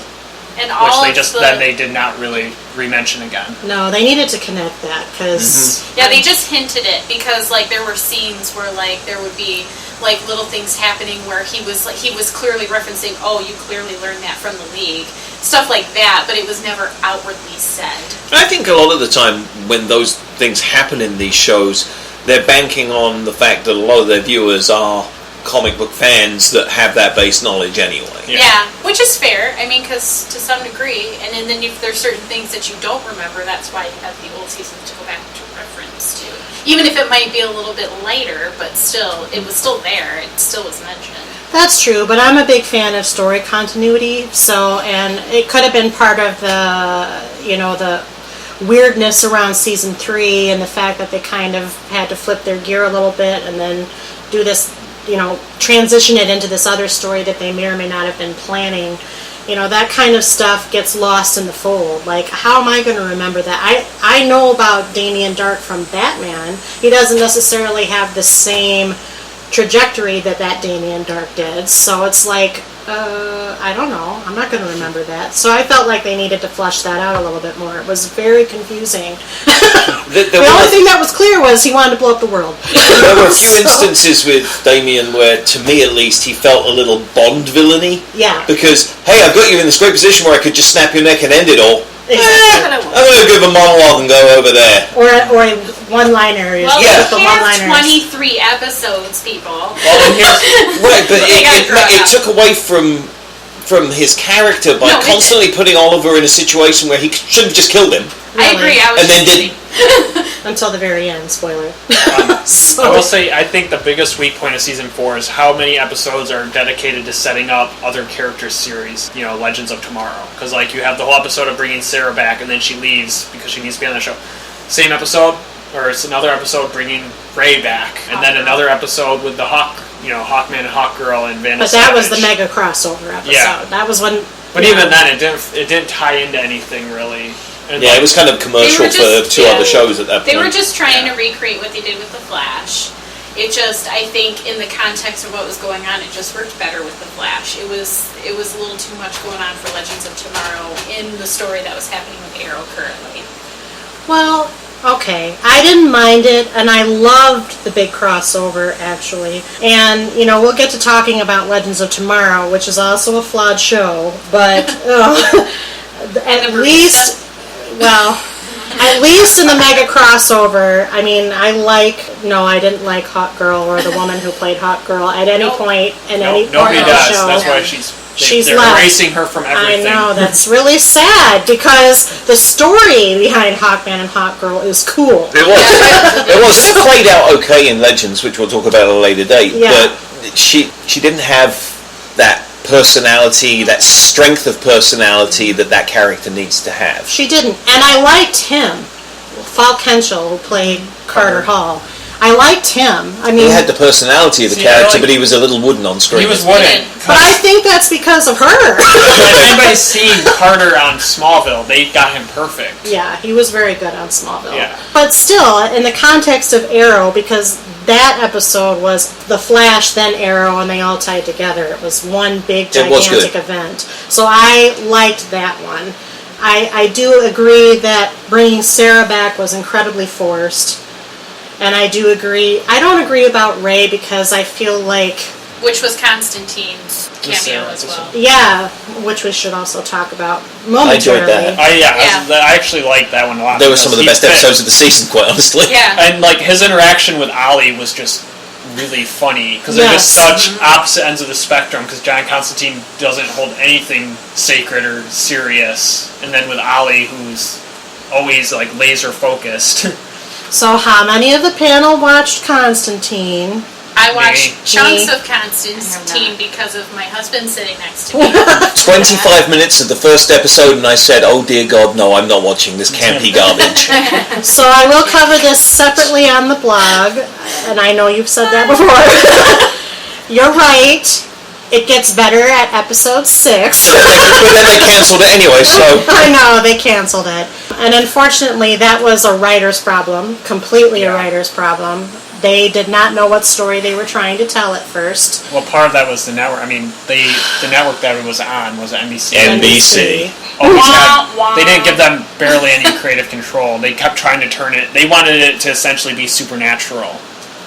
And all Which of then they did not really re-mention again. No, they needed to connect that, because... Yeah, they just hinted it because like there were scenes where like there would be like little things happening where he was clearly referencing, oh, you clearly learned that from the League, stuff like that, but it was never outwardly said. I think a lot of the time when those things happen in these shows, they're banking on the fact that a lot of their viewers are comic book fans that have that base knowledge anyway. Yeah, which is fair. I mean, because to some degree, and then if there's certain things that you don't remember, that's why you have the old seasons to go back to reference to. Even if it might be a little bit later, but still, it was still there. It still was mentioned. That's true, but I'm a big fan of story continuity, and it could have been part of the weirdness around season 3 and the fact that they kind of had to flip their gear a little bit and then do this, transition it into this other story that they may or may not have been planning. That kind of stuff gets lost in the fold. Like, how am I going to remember that? I know about Damien Dark from Batman. He doesn't necessarily have the same trajectory that Damien Dark did. So it's like, I don't know. I'm not going to remember that. So I felt like they needed to flesh that out a little bit more. It was very confusing. The only thing that was clear was he wanted to blow up the world. There were a few instances with Damien where, to me at least, he felt a little Bond villainy. Yeah. Because, hey, I've got you in this great position where I could just snap your neck and end it all. Exactly. I'm going to give a monologue and go over there. Or a one-liner. Well, yeah. he has 23 episodes, people. Right, but it took away from his character by constantly putting Oliver in a situation where he should have just killed him. Really? I agree. I was just kidding. Until the very end, spoiler. I will say, I think the biggest weak point of season 4 is how many episodes are dedicated to setting up other characters' series, Legends of Tomorrow. Because, you have the whole episode of bringing Sarah back, and then she leaves because she needs to be on the show. Same episode, or it's another episode bringing Ray back, and then another episode with the Hawkman and Hawkgirl and Vanna But that was the mega crossover episode. Yeah. That was when... But even then, it didn't tie into anything, really. And it was kind of commercial for 2 other shows at that point. They were just trying to recreate what they did with The Flash. It just, I think, in the context of what was going on, it just worked better with The Flash. It was a little too much going on for Legends of Tomorrow in the story that was happening with Arrow currently. Well, okay. I didn't mind it, and I loved the big crossover, actually. And, we'll get to talking about Legends of Tomorrow, which is also a flawed show, but at least... Well, at least in the mega crossover, I mean, I didn't like Hawk Girl or the woman who played Hawk Girl at any point in any part of the show. That's why they're erasing her from everything. I know, that's really sad because the story behind Hawkman and Hawk Girl is cool. It was played out okay in Legends, which we'll talk about at a later date, but she didn't have that personality, that strength of personality that character needs to have. She didn't, and I liked him, Falk Henschel, who played Carter Hall. I liked him. I mean, he had the personality of the character, but he was a little wooden on screen. He was wooden. But I think that's because of her. If anybody's seen Carter on Smallville, they got him perfect. Yeah, he was very good on Smallville. Yeah. But still, in the context of Arrow, because that episode was the Flash, then Arrow, and they all tied together. It was one big, gigantic event. So I liked that one. I do agree that bringing Sarah back was incredibly forced. And I don't agree about Ray because I feel like... Which was Constantine's cameo as well. Yeah, which we should also talk about momentarily. I enjoyed that. I actually liked that one a lot. They were some of the best episodes of the season, quite honestly. Yeah. And his interaction with Ollie was just really funny because they're just such opposite ends of the spectrum because John Constantine doesn't hold anything sacred or serious. And then with Ollie, who's always laser focused. So how many of the panel watched Constantine? I watched chunks of Constantine because of my husband sitting next to me. 25 minutes of the first episode and I said, oh dear God, no, I'm not watching this campy garbage. So I will cover this separately on the blog, and I know you've said that before. You're right. It gets better at episode 6. But then they cancelled it anyway, so... I know, they cancelled it. And unfortunately, that was a writer's problem. Completely a writer's problem. They did not know what story they were trying to tell at first. Well, part of that was the network. I mean, the network that it was on was NBC. NBC. They didn't give them barely any creative control. They kept trying to turn it... They wanted it to essentially be supernatural.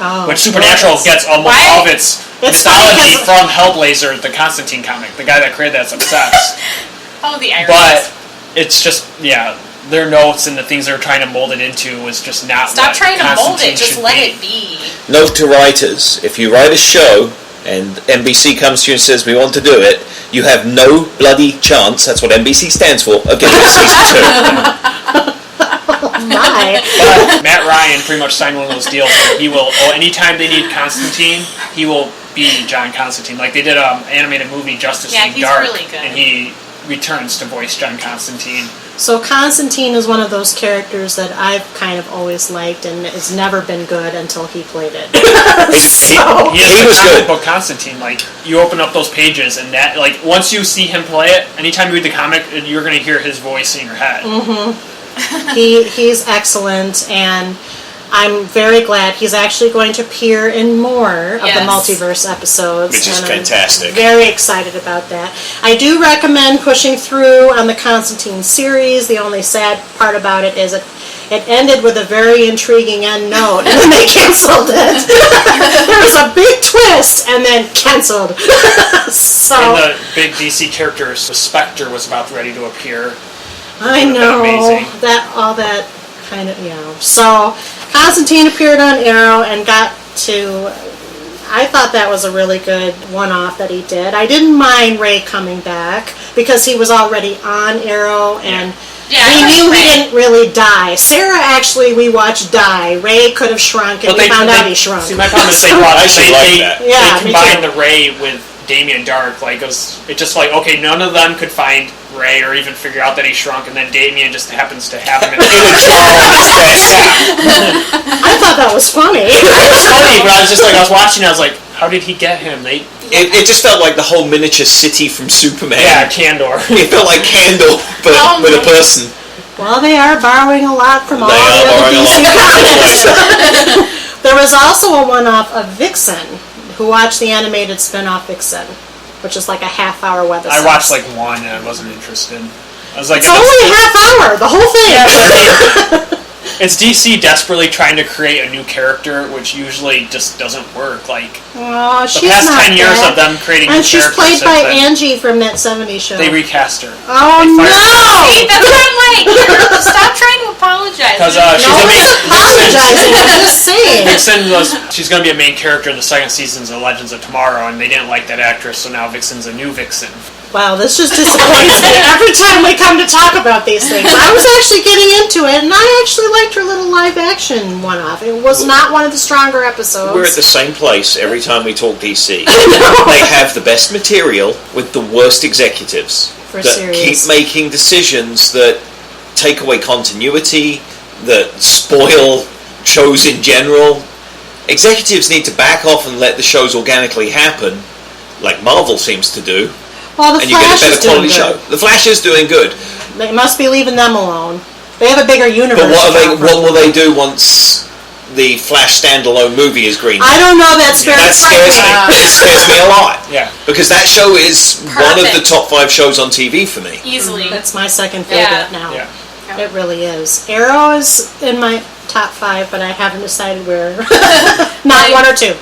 Oh, which Supernatural gets almost all of its mythology from Hellblazer, the Constantine comic, the guy that created that success. The irony. But it's just, their notes and the things they're trying to mold it into was just not. Stop trying to mold it, just let be. it be. Note to writers, if you write a show and NBC comes to you and says, we want to do it, you have no bloody chance, that's what NBC stands for, of getting a season 2. But Matt Ryan pretty much signed one of those deals where he will, anytime they need Constantine, he will be John Constantine. Like, they did an animated movie, Justice League he's Dark, really good. and he returns to voice John Constantine. So Constantine is one of those characters that I've kind of always liked, and it's never been good until he played it. He was good. Book Constantine. Like, you open up those pages, and that, like, once you see him play it, anytime you read the comic, you're going to hear his voice in your head. Mm-hmm. He's excellent, and I'm very glad he's actually going to appear in more of the multiverse episodes. Which is fantastic. I'm very excited about that. I do recommend pushing through on the Constantine series. The only sad part about it is it ended with a very intriguing end note, and then they canceled it. There was a big twist, and then canceled. So, and the big DC characters, the Spectre was about ready to appear. I know all that kind of, So Constantine appeared on Arrow and got to. I thought that was a really good one-off that he did. I didn't mind Ray coming back because he was already on Arrow, and we knew he didn't really die. Sarah, actually, we watched die. Ray could have shrunk, and we found out he shrunk. See, my problem is they combined the Ray with Damien Dark. Like, it just like, okay, none of them could find Ray or even figure out that he shrunk, and then Damien just happens to have him in the I thought that was funny. It was funny, but I was watching, I was like, how did he get him? It just felt like the whole miniature city from Superman. Yeah, Kandor. It felt like Kandor, but with a person. Well, they are borrowing a lot from all the other DC comics. There was also a one-off of Vixen. Who watched the animated spin-off Vixen, which is like a half-hour webisode. I watched like one and I wasn't interested. I was like, it's only a half hour, the whole thing. Yeah, it's DC desperately trying to create a new character, which usually just doesn't work. Like, she's the past not 10 years of them creating and new characters. And she's played by Angie from that 70s show. They recast her. Oh, no! See, that's what I'm like. Stop trying to apologize. Because apologizing. I'm just saying. Vixen she's going to be a main character in the second seasons of Legends of Tomorrow, and they didn't like that actress, so now Vixen's a new Vixen. Wow, this just disappoints me every time we come to talk about these things. I was actually getting into it, and I actually liked her little live-action one-off. It was not one of the stronger episodes. We're at the same place every time we talk DC. They have the best material with the worst executives keep making decisions that take away continuity, that spoil shows in general. Executives need to back off and let the shows organically happen, like Marvel seems to do. Well, the Flash is doing good. The Flash is doing good. They must be leaving them alone. They have a bigger universe. But what will they do once the Flash standalone movie is green? I don't know. That scares me. It scares me a lot. Yeah. Because that show is one of the top 5 shows on TV for me. Easily. That's my second favorite now. Yeah. It really is. Arrow is in my top 5, but I haven't decided where. Not 1 or 2.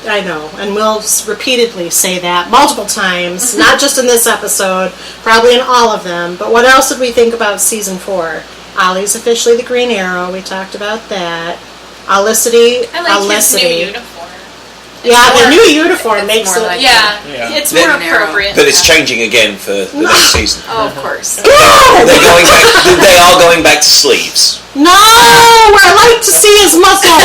I know, and we'll repeatedly say that multiple times, not just in this episode, probably in all of them. But what else did we think about Season 4? Ollie's officially the Green Arrow. We talked about that. Olicity. I like his new uniform. Yeah, the new uniform makes it... Like it's more appropriate. But it's changing again for the next season. Oh, of course. They are going back to sleeves. No! I like to see his muscles!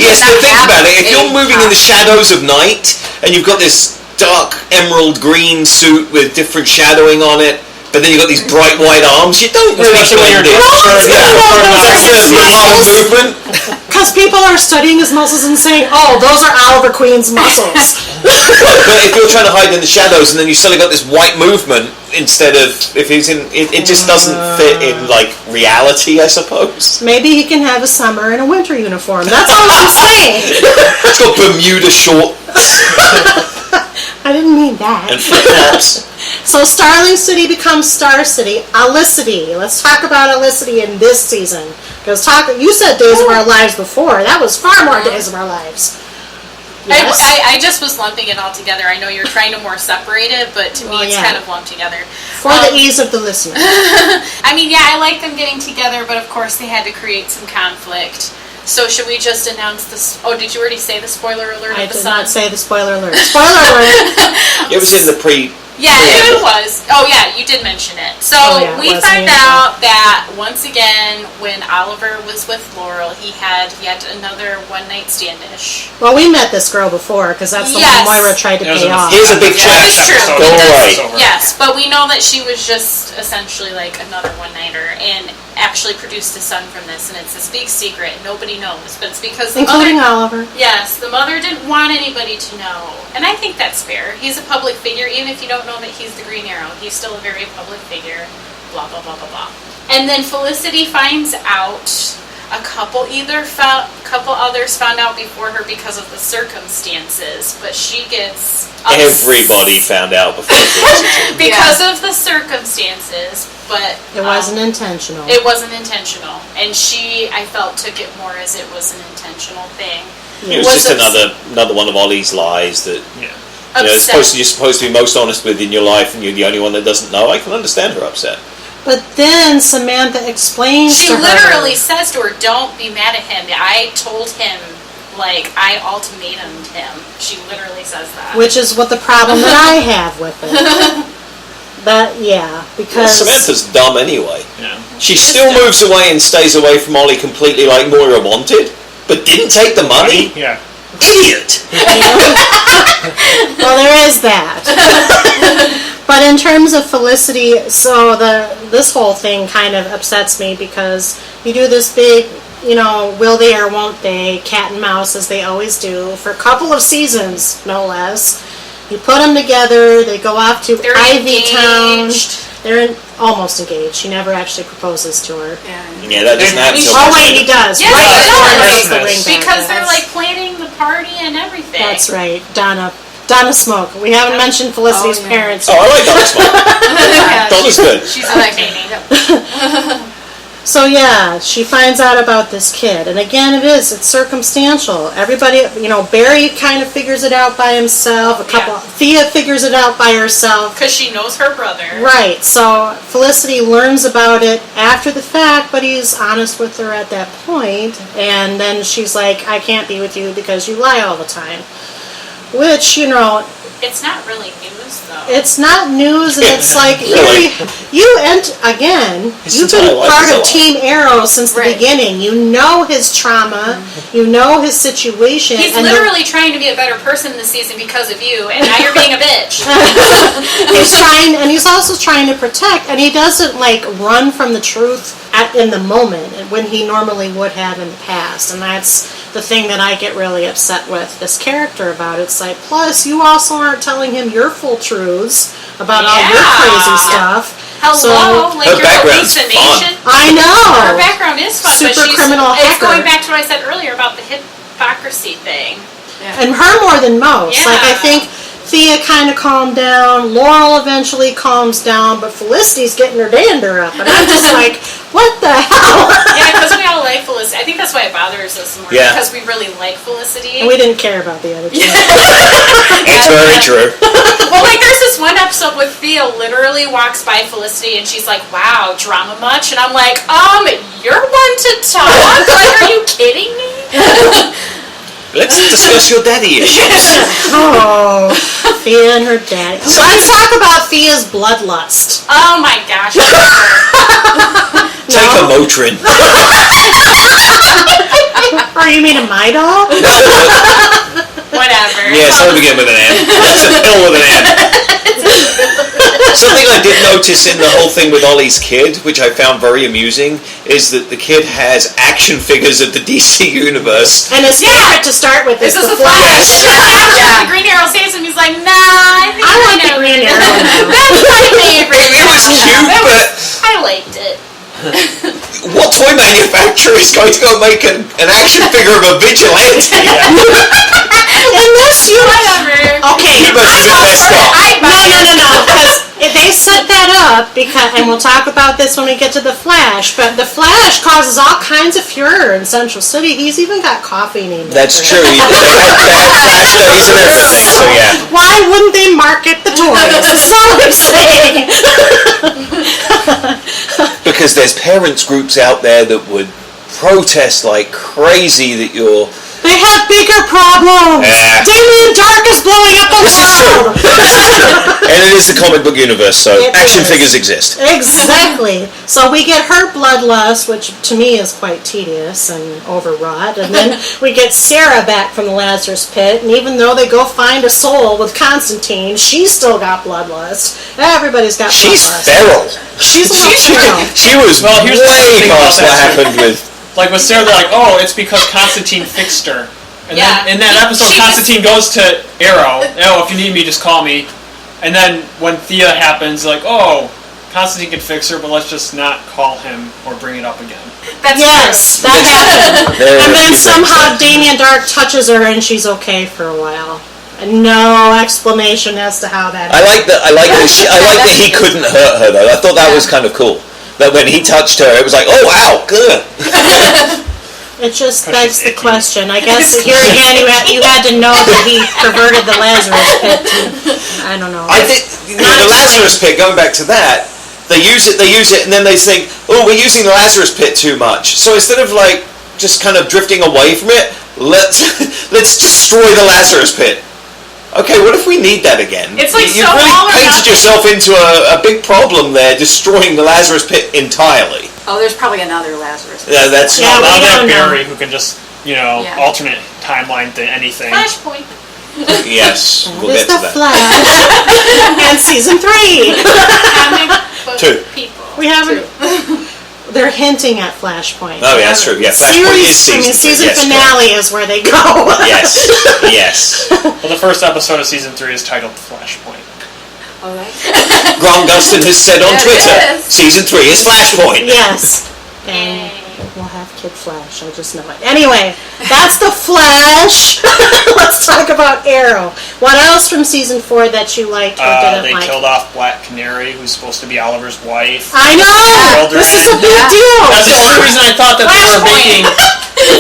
Yes, but think about it. If you're moving in the shadows of night, and you've got this dark emerald green suit with different shadowing on it, but then you've got these bright white arms, you don't really blend in. Movement. Because people are studying his muscles and saying, oh, those are Oliver Queen's muscles. But if you're trying to hide in the shadows and then you suddenly got this white movement instead of, if he's in, it just doesn't fit in, like, reality, I suppose. Maybe he can have a summer and a winter uniform. That's all I'm saying. It's got Bermuda shorts. I didn't mean that. And flip-flops. So Starling City becomes Star City. Olicity. Let's talk about Olicity in this season. Because you said Days of Our Lives before. That was far more Days of Our Lives. Yes. I just was lumping it all together. I know you're trying to more separate it, but to me it's kind of lumped together. For the ease of the listener. I mean, yeah, I like them getting together, but of course they had to create some conflict. So should we just announce this? Oh, did you already say the spoiler alert? I did not say the spoiler alert. Spoiler alert! It was in the Yeah, it was. Oh, yeah, you did mention it. So we find out that once again, when Oliver was with Laurel, he had yet another one-night stand-ish. Well, we met this girl before because that's the one Moira tried to pay off. Here's a big check. It's true. Go away. Yes, but we know that she was just essentially like another one-nighter and actually produced a son from this, and it's this big secret. Nobody knows, but it's because the including Oliver. Yes, the mother didn't want anybody to know, and I think that's fair. He's a public figure, even if you don't know that he's the Green Arrow. He's still a very public figure. Blah blah blah blah blah. And then Felicity finds out. A couple others found out before her because of the circumstances, but she gets everybody found out before Felicity because of the circumstances. But it wasn't intentional. It wasn't intentional, and she, I felt, took it more as it was an intentional thing. Yeah. It was just another one of Ollie's lies that you're supposed to be most honest with in your life, and you're the only one that doesn't know. I can understand her upset. But then Samantha explains to her. She literally says to her, don't be mad at him. I told him, like, I ultimatumed him. She literally says that. Which is what the problem that I have with it. But, because... Well, Samantha's dumb anyway. Yeah. She still moves away and stays away from Ollie completely like Moira wanted, but didn't take the money? Yeah. Idiot! Well, there is that. But in terms of Felicity, so this whole thing kind of upsets me because you do this big, will they or won't they, cat and mouse as they always do, for a couple of seasons, no less. You put them together, they go off to Ivy Town. They're almost engaged. He never actually proposes to her. Yeah, that doesn't happen. Oh wait, he does. Yeah, right. he does. Because they're like planning the party and everything. That's right, Donna Smoke. We haven't mentioned Felicity's parents. Oh, I like Donna Smoke. Donna's good. She's entertaining. So she finds out about this kid, and again, it's circumstantial. Everybody, Barry kind of figures it out by himself. Thea figures it out by herself because she knows her brother. Right. So Felicity learns about it after the fact, but he's honest with her at that point, and then she's like, "I can't be with you because you lie all the time," which it's not really news, though. It's not news, and it's like, really? You've been part of Team Arrow since the beginning. You know his trauma. You know his situation. He's literally trying to be a better person this season because of you, and now you're being a bitch. He's also trying to protect, and he doesn't, run from the truth in the moment when he normally would have in the past, and that's the thing that I get really upset with this character about. It's like, plus you also aren't telling him your full truths about all your crazy stuff. Hello, her your background's hallucination. fun. I know. Her background is fun, Super but criminal it's hacker. going back to what I said earlier about the hypocrisy thing. Yeah. And her more than most. Yeah. I think Thea kind of calmed down. Laurel eventually calms down, but Felicity's getting her dander up, and I'm just like, what the hell? Yeah, because we all like Felicity. I think that's why it bothers us more, because we really like Felicity. And we didn't care about the other two. It's very true. Well, there's this one episode with Thea literally walks by Felicity, and she's like, "Wow, drama much?" And I'm like, you're one to talk? Are you kidding me? Let's discuss your daddy issues. Oh, Thea and her daddy. So let's talk about Thea's bloodlust. Oh my gosh. Take a Motrin. Or you mean a Midol? Whatever. Yeah, something begin with an M. It's a pill with an M. Something I did notice in the whole thing with Ollie's kid, which I found very amusing, is that the kid has action figures of the DC universe. And his favorite to start with is the Flash. The Green Arrow saves him, he's like, nah, I like the Green Arrow. That's my favorite. It was cute, but I liked it. What toy manufacturer is going to go make an action figure of a vigilante? Unless you... Whatever. Okay. You must have been messed up. No. Because they set that up, and we'll talk about this when we get to the Flash, but the Flash causes all kinds of furor in Central City. He's even got coffee named That's after true. him. They had Flash days and everything, so yeah. Why wouldn't they market the toys? That's all I'm saying. Because there's parents groups out there that would protest like crazy that you're They have bigger problems. Damien Dark is blowing up the world. And it is the comic book universe, so action figures exist. Exactly. So we get her bloodlust, which to me is quite tedious and overwrought. And then we get Sarah back from the Lazarus Pit, and even though they go find a soul with Constantine, she's still got bloodlust. Everybody's got bloodlust. She's feral. She's a little feral. She was here's the way thing past about what that, happened with... Like with Sarah, they're like, oh, it's because Constantine fixed her. And then in that episode, Constantine goes to Arrow. Oh, if you need me, just call me. And then when Thea happens, like, oh, Constantine can fix her, but let's just not call him or bring it up again. That's that happened. And then somehow Damien Dark touches her and she's okay for a while. And no explanation as to how that happened. I like that he couldn't hurt her, though. I thought that was kind of cool. That when he touched her, it was like, oh, wow, good. It just begs the question. I guess here again, you had to know that he perverted the Lazarus Pit. I don't know. I think the Lazarus Pit. Going back to that, they use it, and then they think, oh, we're using the Lazarus Pit too much. So instead of like just kind of drifting away from it, let's destroy the Lazarus Pit. Okay, what if we need that again? It's like you really painted yourself into a big problem there, destroying the Lazarus Pit entirely. Oh, there's probably another Lazarus. Yeah, that's Yeah, Now we they have don't know. Barry, who can just, alternate timeline to anything. Flashpoint. Yes, we'll It's get to the that. Flash. And season 3. Comic book 2. people. We haven't. They're hinting at Flashpoint. Oh, yeah, that's true. Yeah, Flashpoint is Season yes, finale is where they go. Yes. Well, the first episode of season 3 is titled Flashpoint. Oh, right. Grant Gustin has said on Yeah, it Twitter, is. season 3 is Flashpoint. Yes. And we'll have Kid Flash, I just know it. Anyway, that's the Flash. Let's talk about Arrow. What else from season 4 that you liked or didn't They like? killed off Black Canary, who's supposed to be Oliver's wife. I know! Children. This is a big deal! That's the only reason I thought that they were Flashpoint. making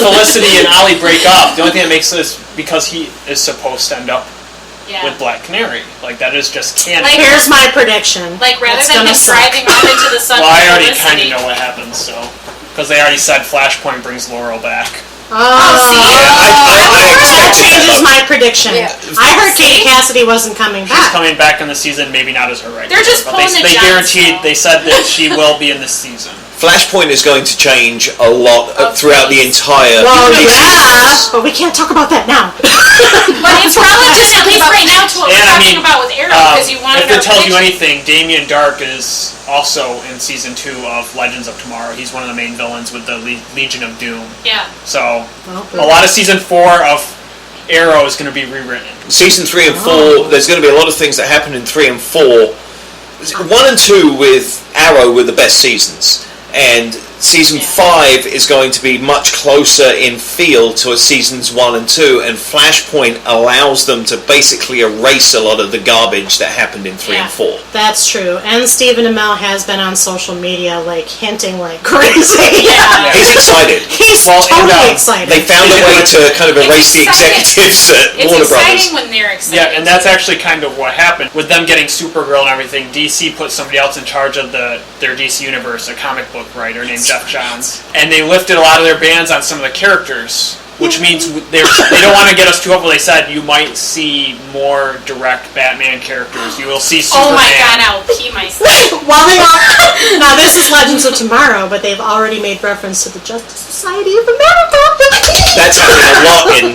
Felicity and Ollie break up. The only thing that makes this because he is supposed to end up with Black Canary. Like, that is just canon. Like, Here's my prediction. Like, rather It's than gonna him suck. driving off into the sun Well, I with already kind of Felicity. know what happens, so. Because they already said Flashpoint brings Laurel back. That changes my prediction. Yeah. I heard Katie Cassidy wasn't coming She's back. coming back in the season, maybe not as her right. They're just but pulling the they Johns, guaranteed, though. they said that she will be in this season. Flashpoint is going to change a lot throughout the entire... Well, series. yeah, but we can't talk about that now. But it's relevant at least right now to what we're And, I talking mean, about with Arrow, because you wanted if it our tells you prediction. anything, Damien Dark is also in season 2 of Legends of Tomorrow. He's one of the main villains with the Legion of Doom. Yeah. So, Well, a lot of season 4 of Arrow is going to be rewritten. Season 3 and 4, there's going to be a lot of things that happen in 3 and 4. 1 and 2 with Arrow were the best seasons. And season 5 is going to be much closer in feel to seasons 1 and 2, and Flashpoint allows them to basically erase a lot of the garbage that happened in 3 and 4. That's true. And Stephen Amell has been on social media, like, hinting like crazy. Yeah. He's excited. He's Well, and, totally excited. They found a way to kind of erase the exciting. executives at It's Warner exciting Brothers. when they're excited. Yeah, and that's actually kind of what happened. With them getting Supergirl and everything, DC put somebody else in charge of their DC universe, a comic book writer named Jeff Johns. And they lifted a lot of their bans on some of the characters, which means they don't want to get us too up. They said you might see more direct Batman characters. You will see Superman. Oh my god, I'll pee myself. Well, they are. Now, this is Legends of Tomorrow, but they've already made reference to the Justice Society of America. That's happening a lot in...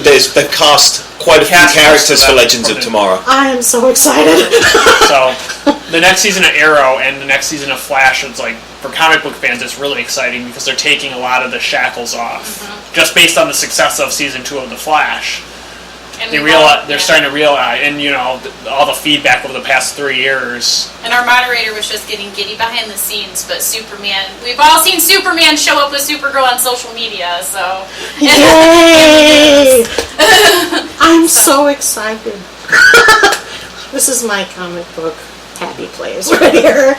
They've cast quite a few Cast characters most of for them Legends for of the- Tomorrow. I am so excited. So, the next season of Arrow and the next season of Flash, it's like, for comic book fans, it's really exciting because they're taking a lot of the shackles off. Just based on the success of season 2 of The Flash. And They're starting to realize, and all the feedback over the past 3 years. And our moderator was just getting giddy behind the scenes, but Superman, we've all seen Superman show up with Supergirl on social media, so. Yay! I'm so excited. This is my comic book happy place right here.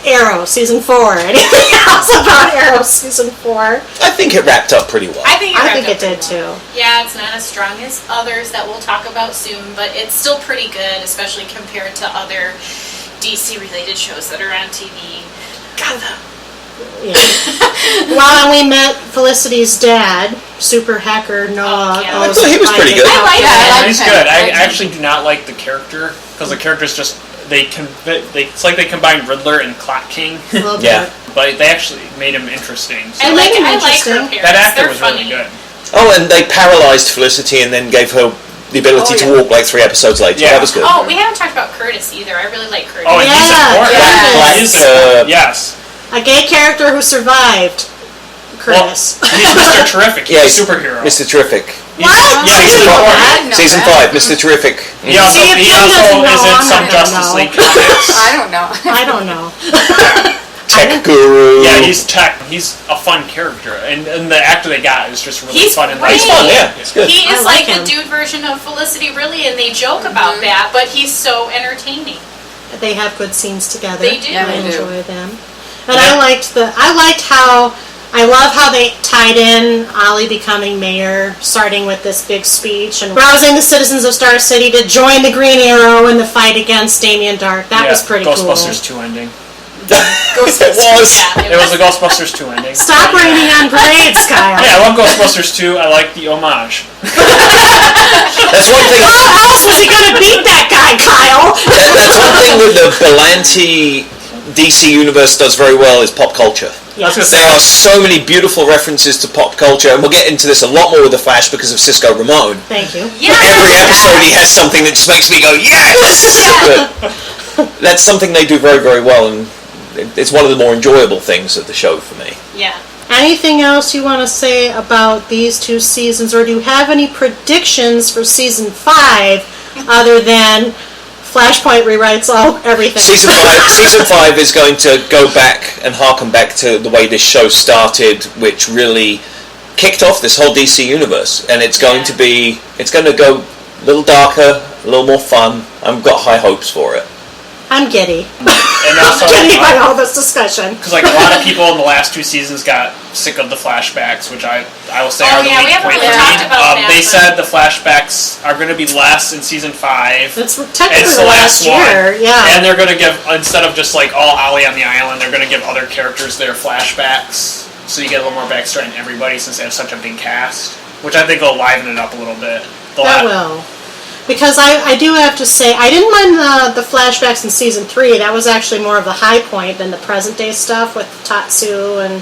Arrow season 4. Anything else about Arrow season 4? I think it wrapped up pretty well. I think it did too. Yeah, it's not as strong as others that we'll talk about soon, but it's still pretty good, especially compared to other DC-related shows that are on TV. Gotham. Yeah. Well, and we met Felicity's dad, super hacker Noah. Oh, yeah. I thought he was pretty good. I like Yeah, him. He's good. I actually do not like the character because the character's just it's like they combined Riddler and Clock King, A little bit. Yeah. but they actually made him interesting. So I like her interesting. parents. that actor They're was funny. really good. Oh, and they paralyzed Felicity and then gave her the ability to walk like 3 episodes later. Yeah. That was good. Oh, we haven't talked about Curtis either. I really like Curtis. Oh, and he's Yeah, important. yeah. He's Black, yes. A gay character who survived. Curtis. Well, he's Mr. Terrific. He's Yeah, a superhero. Mr. Terrific. What? Yeah, he's Season important. I didn't know Season that. 5, Mr. Terrific. He also, See, if he Jim also doesn't know, is in I'm some not gonna Justice know. League comics. I don't know. I don't know. Tech guru. Yeah, he's tech. He's a fun character, and the actor they got is just really He's fun and great. It's fun, yeah. It's good. He I is like like him. the dude version of Felicity, really, and they joke about that, but he's so entertaining. They have good scenes together. They do. Yeah, I they do. enjoy them. And I love how they tied in Ollie becoming mayor, starting with this big speech and rousing the citizens of Star City to join the Green Arrow in the fight against Damien Dark. That was pretty Ghostbusters 2 ending. It was. Yeah, It was a Ghostbusters 2 ending. cool. Stop raining on parades, Kyle. Yeah, I love Ghostbusters 2. I like the homage. That's one thing. How else was he going to beat that guy, Kyle? That's one thing with the Berlanti DC universe does very well is pop culture. I was gonna say, There are so many beautiful references to pop culture, and we'll get into this a lot more with The Flash because of Cisco Ramon. Thank you. Yeah. Every episode he has something that just makes me go, yes! But that's something they do very, very well, and it's one of the more enjoyable things of the show for me. Yeah. Anything else you want to say about these 2 seasons, or do you have any predictions for season 5 other than Flashpoint rewrites everything? Season 5 is going to go back and harken back to the way this show started, which really kicked off this whole DC universe, and it's going to go a little darker, a little more fun. I've got high hopes for it. I'm giddy. and also, Giddy by all this discussion. because like a lot of people in the last 2 seasons got sick of the flashbacks, which I will say Oh, are the yeah, we weak haven't point really for me. talked about that, They but- said the flashbacks are going to be less in season 5. It's technically It's the the last last year, one. yeah. And they're going to give, instead of just like all Ollie on the island, they're going to give other characters their flashbacks. So you get a little more backstory in everybody since they have such a big cast. Which I think will liven it up a little bit. That will. Because I do have to say, I didn't mind the flashbacks in season 3. That was actually more of the high point than the present day stuff with Tatsu and...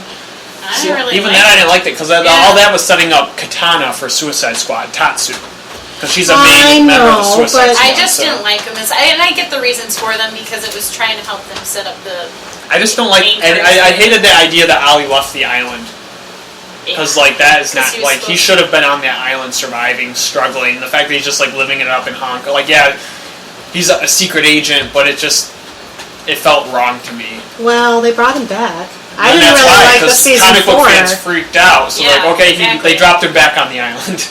I didn't really Even like that I didn't like it, because Yeah. all that was setting up Katana for Suicide Squad, Tatsu. Because she's a I main member of the know, Suicide but- Squad. I just so. didn't like them, and I get the reasons for them because it was trying to help them set up the. I just don't like, and I hated the idea that Ollie left the island. Because, like, that is not, Because he was like, he supposed should have been on that island surviving, struggling. The fact that he's just, like, living it up in Hong Kong. Like, yeah, he's a secret agent, but it felt wrong to me. Well, they brought him back. I And didn't that's really why, like the 'cause season comic book 4. fans freaked out. So, Yeah, like, okay, exactly. they dropped him back on the island.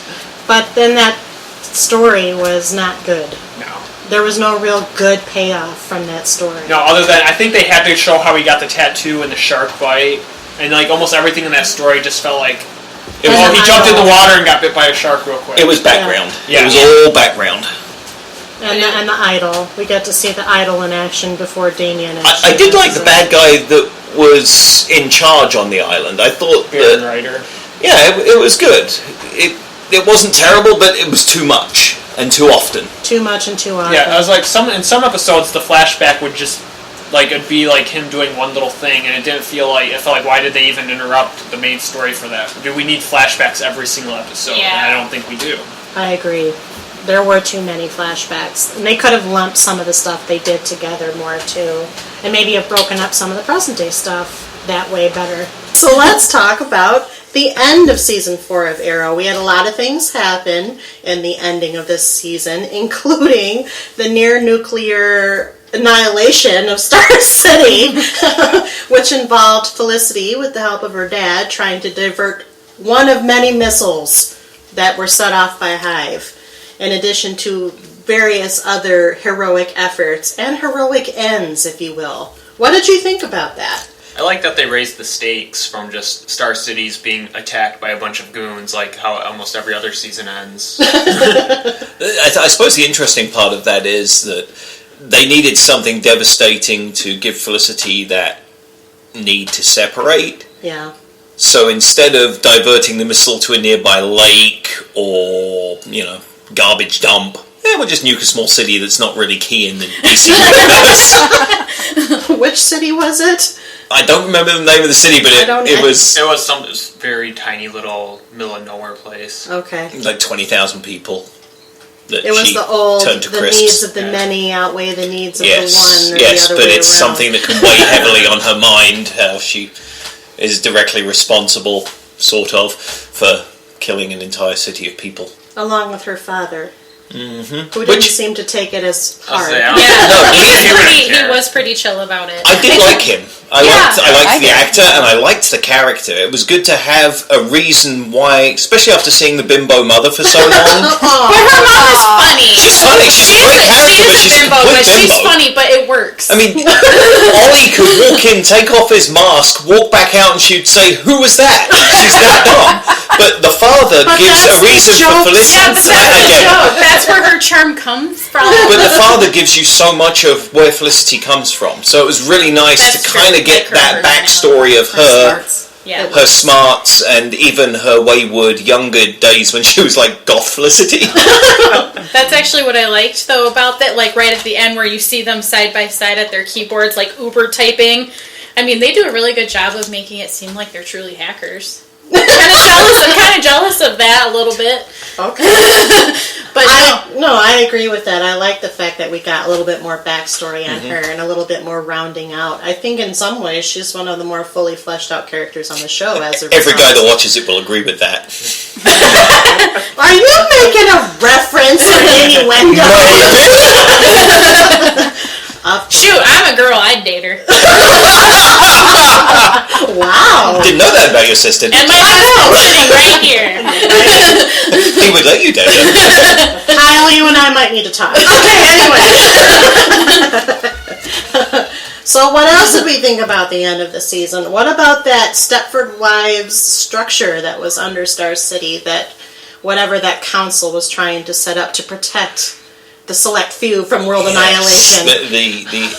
But then that story was not good. No. There was no real good payoff from that story. No, other than, I think they had to show how he got the tattoo and the shark bite. And, like, almost everything in that story just felt like, It was, And he I jumped in know. the water and got bit by a shark real quick. it was background. Yeah. It was all background. And the idol. We get to see the idol in action before Damien I actually did like comes the in. bad guy that was in charge on the island. I thought Baron that, Rider. yeah, it was good. It wasn't terrible, but it was too much and too often. Too much and too often. Yeah, I was like, in some episodes, the flashback would just, like, it'd be like him doing one little thing, and it felt like, why did they even interrupt the main story for that? Do we need flashbacks every single episode? Yeah. And I don't think we do. I agree. There were too many flashbacks. And they could have lumped some of the stuff they did together more, too. And maybe have broken up some of the present day stuff that way better. So let's talk about the end of season 4 of Arrow. We had a lot of things happen in the ending of this season, including the near nuclear annihilation of Star City, which involved Felicity, with the help of her dad, trying to divert one of many missiles that were set off by Hive, in addition to various other heroic efforts and heroic ends, if you will. What did you think about that? I like that they raised the stakes from just Star Cities being attacked by a bunch of goons, like how almost every other season ends. I suppose the interesting part of that is that they needed something devastating to give Felicity that need to separate. Yeah. So instead of diverting the missile to a nearby lake or, garbage dump, we'll just nuke a small city that's not really key in the DC universe. Which city was it? I don't remember the name of the city, but it was... It was some very tiny little middle of nowhere place. Okay. Like 20,000 people. That It was she the old, turned to the crisps. needs of the many outweigh the needs of the one, or Yes, the other but way it's around. something that can weigh heavily on her mind, how she is directly responsible, sort of, for killing an entire city of people. Along with her father. Mm-hmm. Who didn't seem to take it as hard. He was pretty chill about it. I did like him. I liked the actor and I liked the character. It was good to have a reason why, especially after seeing the bimbo mother for so long. But her mom is funny. She's funny. She's a great character, but she's a bimbo, complete but she's bimbo. funny, but it works. I mean, Ollie could walk in, take off his mask, walk back out, and she'd say, "Who was that?" She's that dumb. But the father gives a reason for Felicity. Yeah, but that's the joke. That's where her charm comes from. But the father gives you so much of where Felicity comes from. So it was really nice to kind of get that backstory of her smarts, and even her wayward younger days when she was like goth Felicity. That's actually what I liked, though, about that. Like right at the end where you see them side by side at their keyboards, like Uber typing. I mean, they do a really good job of making it seem like they're truly hackers. I'm kind of jealous of that a little bit. Okay. But I agree with that. I like the fact that we got a little bit more backstory on her and a little bit more rounding out. I think in some ways she's one of the more fully fleshed out characters on the show. Every guy that watches it will agree with that. Are you making a reference or innuendo? Shoot, I'm a girl. I'd date her. Wow. Didn't know that about your sister. And my husband's sitting right here. He would let you date her. Kylie, you and I might need to talk. Okay, anyway. So what else did we think about the end of the season? What about that Stepford Wives structure that was under Star City, that whatever that council was trying to set up to protect the select few from world annihilation? The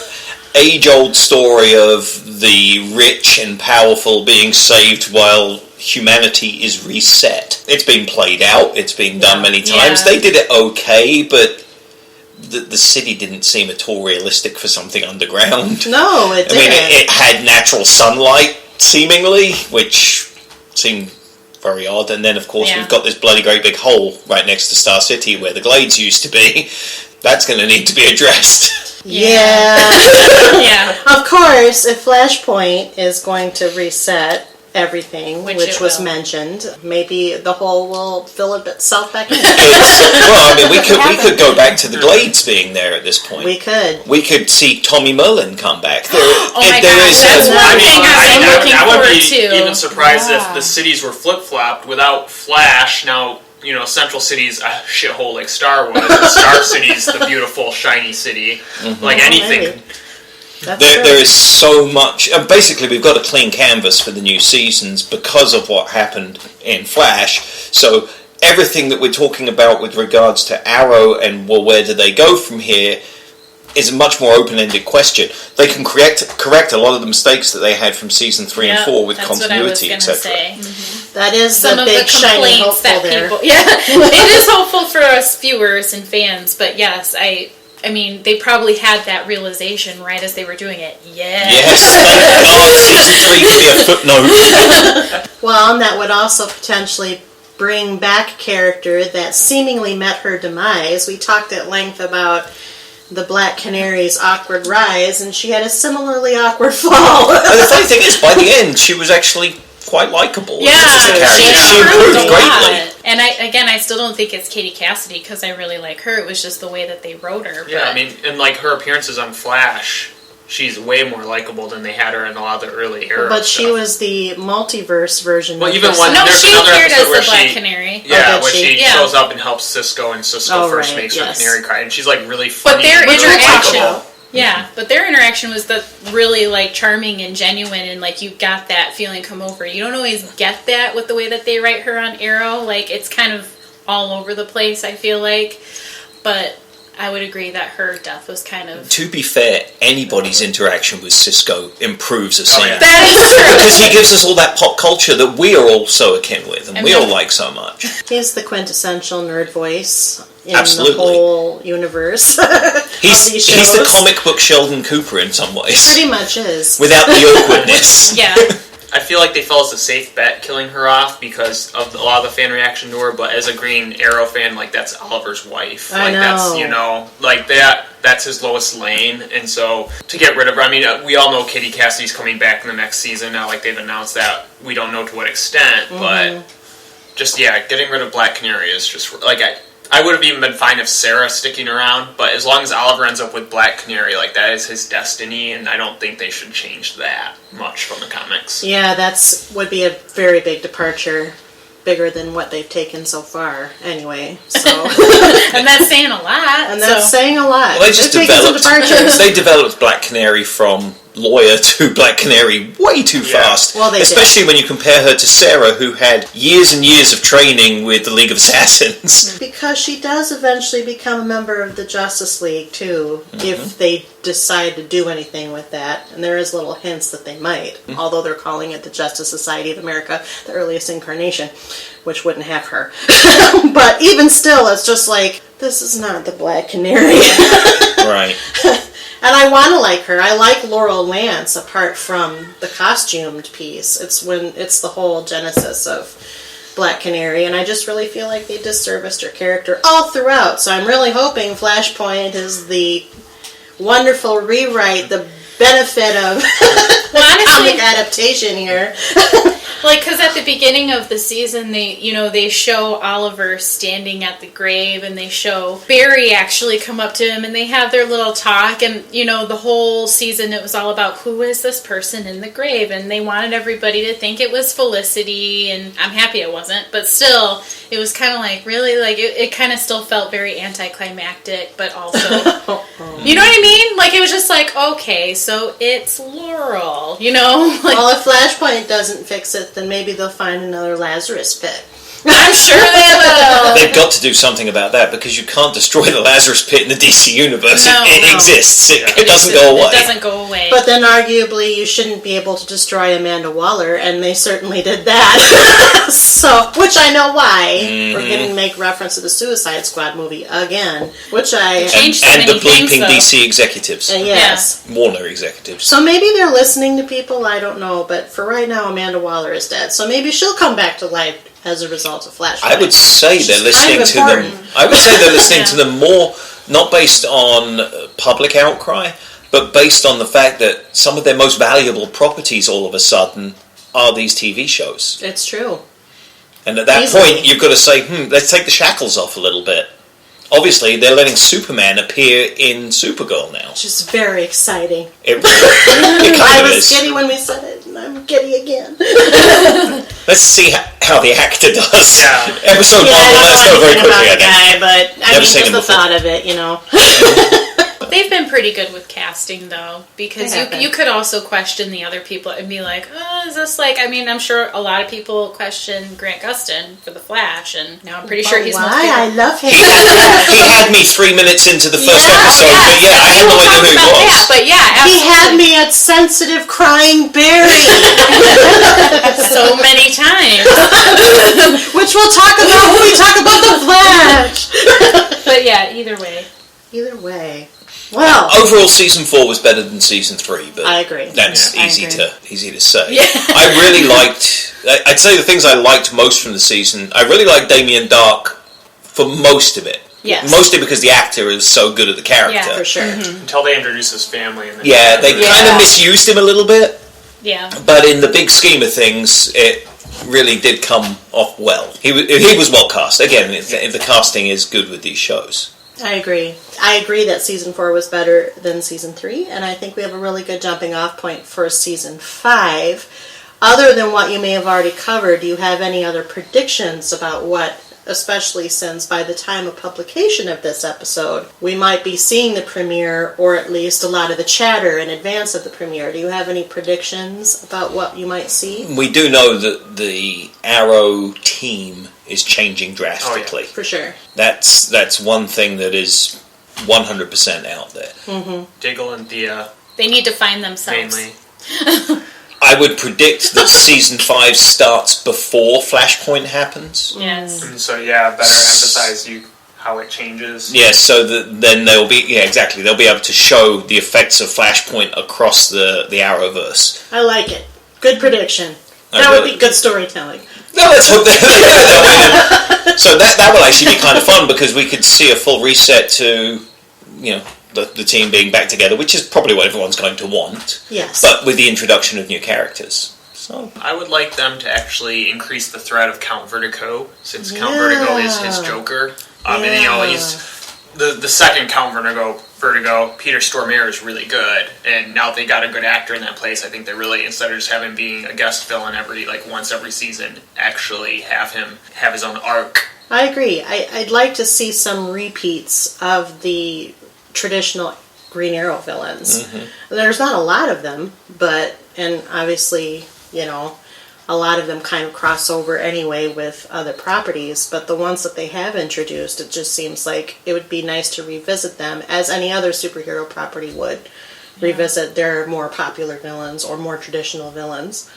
age-old story of the rich and powerful being saved while humanity is reset. It's been played out. It's been done many times. They did it okay, but the city didn't seem at all realistic for something underground. No, it didn't. I mean, it had natural sunlight, seemingly, which seemed very odd. And then, of course, we've got this bloody great big hole right next to Star City where the Glades used to be. That's going to need to be addressed. Yeah. Of course, if Flashpoint is going to reset everything, which was mentioned, maybe the hole will fill itself back in. Well, I mean, we could go back to the Glades being there at this point. We could. We could see Tommy Merlin come back. Oh my gosh, that's one thing I'm looking I would forward be to. even surprised if the cities were flip-flopped without Flash. Now, Central City's a shithole like Star was, and Star City's the beautiful, shiny city. Like anything. Maybe. There is so much. Basically, we've got a clean canvas for the new seasons because of what happened in Flash. So everything that we're talking about with regards to Arrow and where do they go from here is a much more open-ended question. They can correct a lot of the mistakes that they had from season 3 and 4 with continuity, etc. That is some the of big the shiny complaints hopeful that there. people. Yeah, it is hopeful for us viewers and fans. But yes, I mean, they probably had that realization right as they were doing it. Yes, thank God season 3 could be a footnote. Well, and that would also potentially bring back a character that seemingly met her demise. We talked at length about the Black Canary's awkward rise, and she had a similarly awkward fall. And the funny thing is, by the end, she was actually quite likable. Yeah, she improved greatly. And I still don't think it's Katie Cassidy because I really like her. It was just the way that they wrote her. Yeah, I mean, and like her appearances on Flash, she's way more likable than they had her in a lot of the early Arrow But stuff. she was the multiverse version. Well, of even this. one. No, there's she another appeared episode as where the Black Canary. Yeah, did where she? she shows up and helps Cisco, and Cisco first makes her Canary cry, and she's like really funny. But their and really interaction, likable. but their interaction was really like charming and genuine, and like you got that feeling come over. You don't always get that with the way that they write her on Arrow. Like it's kind of all over the place, I feel like. But I would agree that her death was kind of... To be fair, anybody's interaction with Cisco improves a scene. That is true. Because he gives us all that pop culture that we are all so akin with, and we all like so much. He's the quintessential nerd voice in Absolutely. the whole universe. He's these shows. the comic book Sheldon Cooper in some ways. Pretty much is. Without the awkwardness. Yeah. I feel like they felt it's a safe bet killing her off because of a lot of the fan reaction to her, but as a Green Arrow fan, like, that's Oliver's wife. I Like, know. that's, you know, like, that's his Lois Lane, and so to get rid of her, I mean, we all know Kitty Cassidy's coming back in the next season now, like, they've announced that. We don't know to what extent, but just, getting rid of Black Canary is just, like, I would have even been fine if Sarah sticking around, but as long as Oliver ends up with Black Canary, like, that is his destiny, and I don't think they should change that much from the comics. Yeah, would be a very big departure. Bigger than what they've taken so far, anyway. So, And that's saying a lot. and that's saying a lot. Well, they just They've taken some departures. they developed Black Canary from lawyer to Black Canary way too fast. Well, they especially when you compare her to Sarah, who had years and years of training with the League of Assassins. Because she does eventually become a member of the Justice League, too, if they decide to do anything with that. And there is little hints that they might, although they're calling it the Justice Society of America, the earliest incarnation, which wouldn't have her. But even still, it's just like, this is not the Black Canary. Right. And I want to like her. I like Laurel Lance apart from the costumed piece. It's the whole genesis of Black Canary, and I just really feel like they disserviced her character all throughout. So I'm really hoping Flashpoint is the wonderful rewrite, the benefit of comic adaptation here. Like, because at the beginning of the season, they show Oliver standing at the grave, and they show Barry actually come up to him, and they have their little talk, and, the whole season it was all about who is this person in the grave, and they wanted everybody to think it was Felicity, and I'm happy it wasn't, but still, it was kind of like, really, like, it kind of still felt very anticlimactic, but also, you know what I mean? Like, it was just like, okay, so it's Laurel, Like, Well, if Flashpoint doesn't fix it, then maybe they'll find another Lazarus pit. I'm sure they will. They've got to do something about that because you can't destroy the Lazarus Pit in the DC universe. No, it no. exists. It doesn't go away. It doesn't go away. But then arguably you shouldn't be able to destroy Amanda Waller, and they certainly did that. So, which I know why. We're going to make reference to the Suicide Squad movie again, which I... Changed so and the many things, bleeping though. DC executives. yes. Warner executives. So maybe they're listening to people, I don't know, but for right now Amanda Waller is dead. So maybe she'll come back to life as a result of Flashpoint. I would say they're listening kind of to them. important. I would say they're listening to them more, not based on public outcry, but based on the fact that some of their most valuable properties all of a sudden are these TV shows. It's true. And at that Easily. point, you've got to say, let's take the shackles off a little bit. Obviously, they're letting Superman appear in Supergirl now. Which is very exciting. It I kind of was is. giddy when we said it, and I'm giddy again. Let's see how the actor does. Yeah. Episode 1 will let us know very quickly, I think. guy, but I Never mean, seen just him the before. thought of it, They've been pretty good with casting, though, because They have been. you could also question the other people and be like, is this like, I mean, I'm sure a lot of people question Grant Gustin for The Flash, and now I'm pretty sure he's most why? people. I love him. He had me 3 minutes into the first episode, but I had no idea who he About was. that, but yeah, He absolutely. had me at sensitive crying Barry, so many times. which we'll talk about when we talk about the Flash. But yeah, either way. Either way, well, Overall, season 4 was better than season 3, but I agree. that's I easy agree. to say. Yeah. I really liked. I'd say the things I liked most from the season. I really liked Damien Dark for most of it. Yes. Mostly because the actor is so good at the character. Yeah, For sure. Until they introduce his family. And then Yeah, they kind of misused him a little bit, Yeah. but in the big scheme of things, it really did come off well. He was well cast. Again, the casting is good with these shows. I agree. I agree that season 4 was better than season 3, and I think we have a really good jumping off point for season 5. Other than what you may have already covered, do you have any other predictions about what, especially since by the time of publication of this episode, we might be seeing the premiere, or at least a lot of the chatter in advance of the premiere? Do you have any predictions about what you might see? We do know that the Arrow team is changing drastically. For sure. That's one thing that is 100% out there. Diggle and Thea They need to find themselves. mainly. I would predict that season 5 starts before Flashpoint happens. Yes. And so better emphasize how it changes. Yeah, so that then they'll be exactly. They'll be able to show the effects of Flashpoint across the Arrowverse. I like it. Good prediction. I That would really- be good storytelling. No, let's hope they do it that way. So that will actually be kind of fun because we could see a full reset to, the team being back together, which is probably what everyone's going to want. Yes. But with the introduction of new characters. So I would like them to actually increase the threat of Count Vertigo, since Count Vertigo is his Joker. And he's the second Count Vertigo, Peter Stormare is really good, and now they got a good actor in that place. I think they really, instead of just having being a guest villain once every season, actually have him have his own arc. I agree. I'd like to see some repeats of the traditional Green Arrow villains. There's not a lot of them, and obviously, a lot of them kind of cross over anyway with other properties, but the ones that they have introduced, it just seems like it would be nice to revisit them as any other superhero property would revisit their more popular villains or more traditional villains.